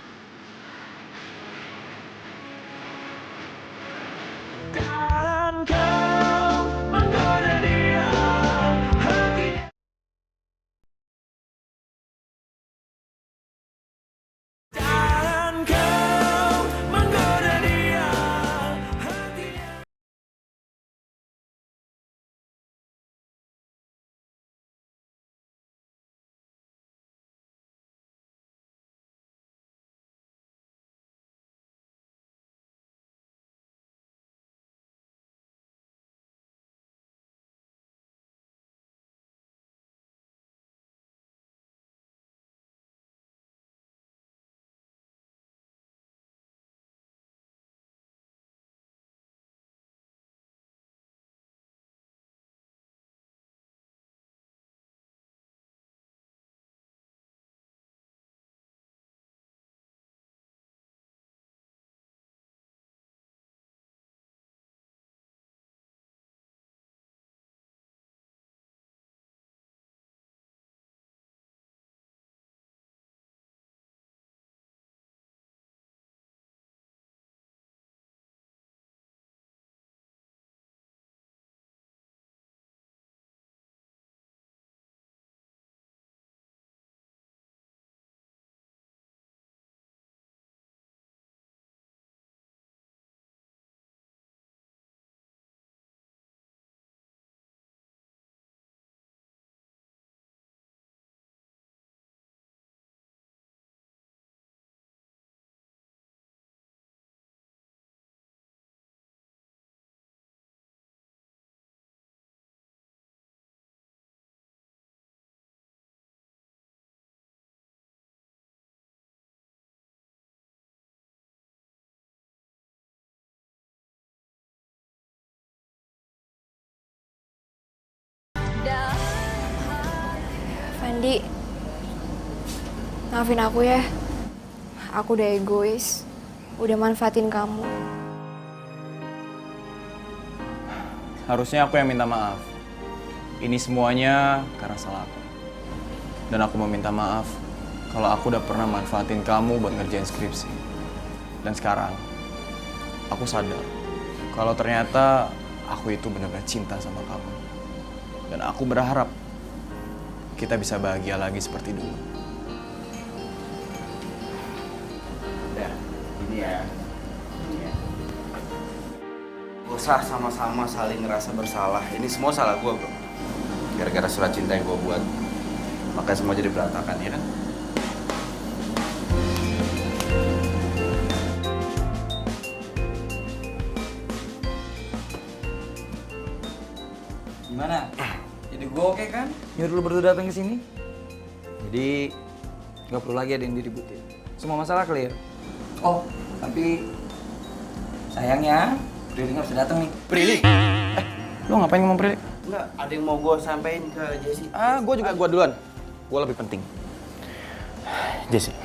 Fandi, maafin aku ya. Aku udah egois, udah manfaatin kamu. Harusnya aku yang minta maaf. Ini semuanya karena salah aku. Dan aku mau minta maaf kalau aku udah pernah manfaatin kamu buat ngerjain skripsi. Dan sekarang, aku sadar kalau ternyata aku itu benar-benar cinta sama kamu. Dan aku berharap kita bisa bahagia lagi seperti dulu. Udah, ini ya. Gak usah sama-sama saling ngerasa bersalah. Ini semua salah gue, bro. Gara-gara surat cinta yang gue buat. Makanya semua jadi berantakan, ya kan? Gimana? Jadi gue oke kan? Nyuruh lu berdua datang ke sini. Jadi nggak perlu lagi ada yang diributin. Semua masalah clear. Oh, tapi sayangnya Prilly nggak bisa datang nih. Prilly? Lo ngapain ngomong Prilly? Enggak, ada yang mau gue sampein ke Jessie. Gue duluan. Gue lebih penting. Jessie,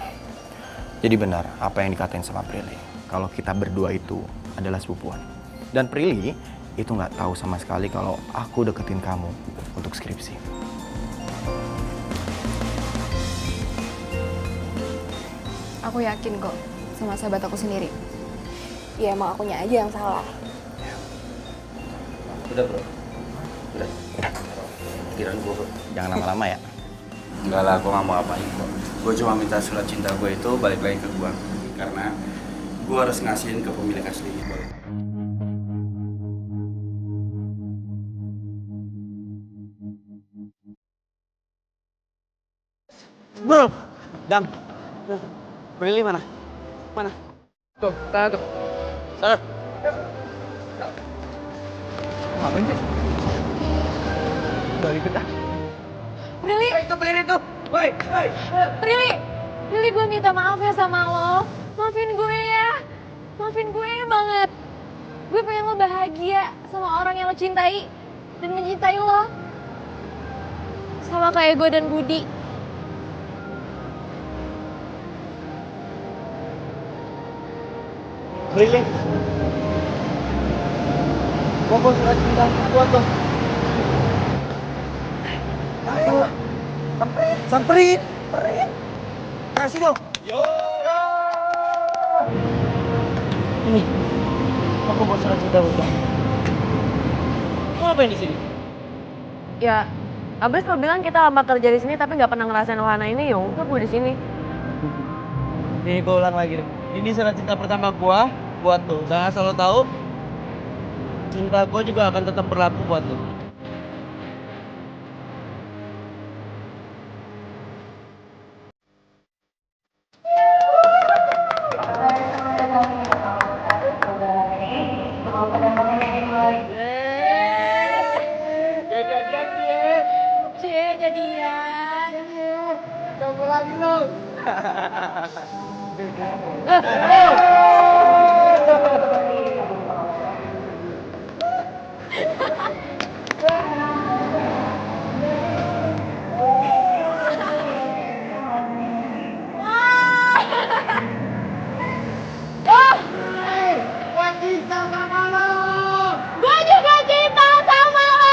jadi benar apa yang dikatain sama Prilly. Kalau kita berdua itu adalah sepupuan. Dan Prilly itu nggak tahu sama sekali kalau aku deketin kamu untuk skripsi. Aku yakin kok sama sahabat aku sendiri. Ya emang akunya aja yang salah. Udah, bro. Udah. Pikiran gue, bro. Jangan lama-lama ya. Enggak lah, gue gak mau apain kok. Gue cuma minta surat cinta gue itu balik lagi ke gue. Karena gue harus ngasihin ke pemilik aslinya. Bro, Dam. Prilly mana? Mana? Tuh, tuh. Sana. Ngapain sih? Udah ikut ah. Prilly! Itu Prilly tuh. Woi, woi. Prilly! Prilly, gue minta maaf ya sama lo. Maafin gue ya. Maafin gue banget. Gue pengen lo bahagia sama orang yang lo cintai dan mencintai lo. Sama kayak gue dan Budi. Prilly. Gua mau surat cinta buat lo. Ayo. Samperin. Kasih dong. Yo. Ini. Aku mau surat cinta buat lo. Lo ngapain di sini? Ya, abis lo bilang kita lama kerja di sini tapi nggak pernah ngerasain wahana ini, ya udah gue di sini. Nih, gue ulang lagi deh. Ini surat cinta pertama gua buat lo. Dan asal lo tahu, cinta gua juga akan tetap berlaku buat lo. Jadian. Coba lagi lo. Gue juga cinta sama lo.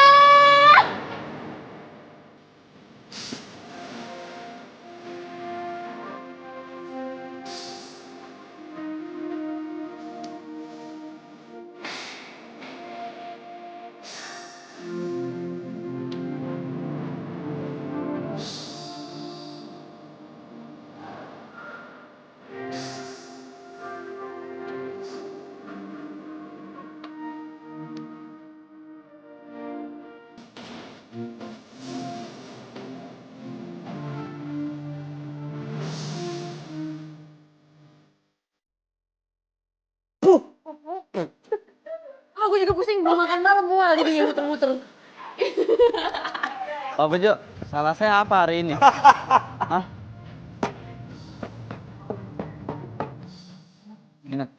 Gue juga pusing, belum makan malam gue lagi dia muter-muter. Pak Bejo, salah saya apa hari ini? Hah? Enak.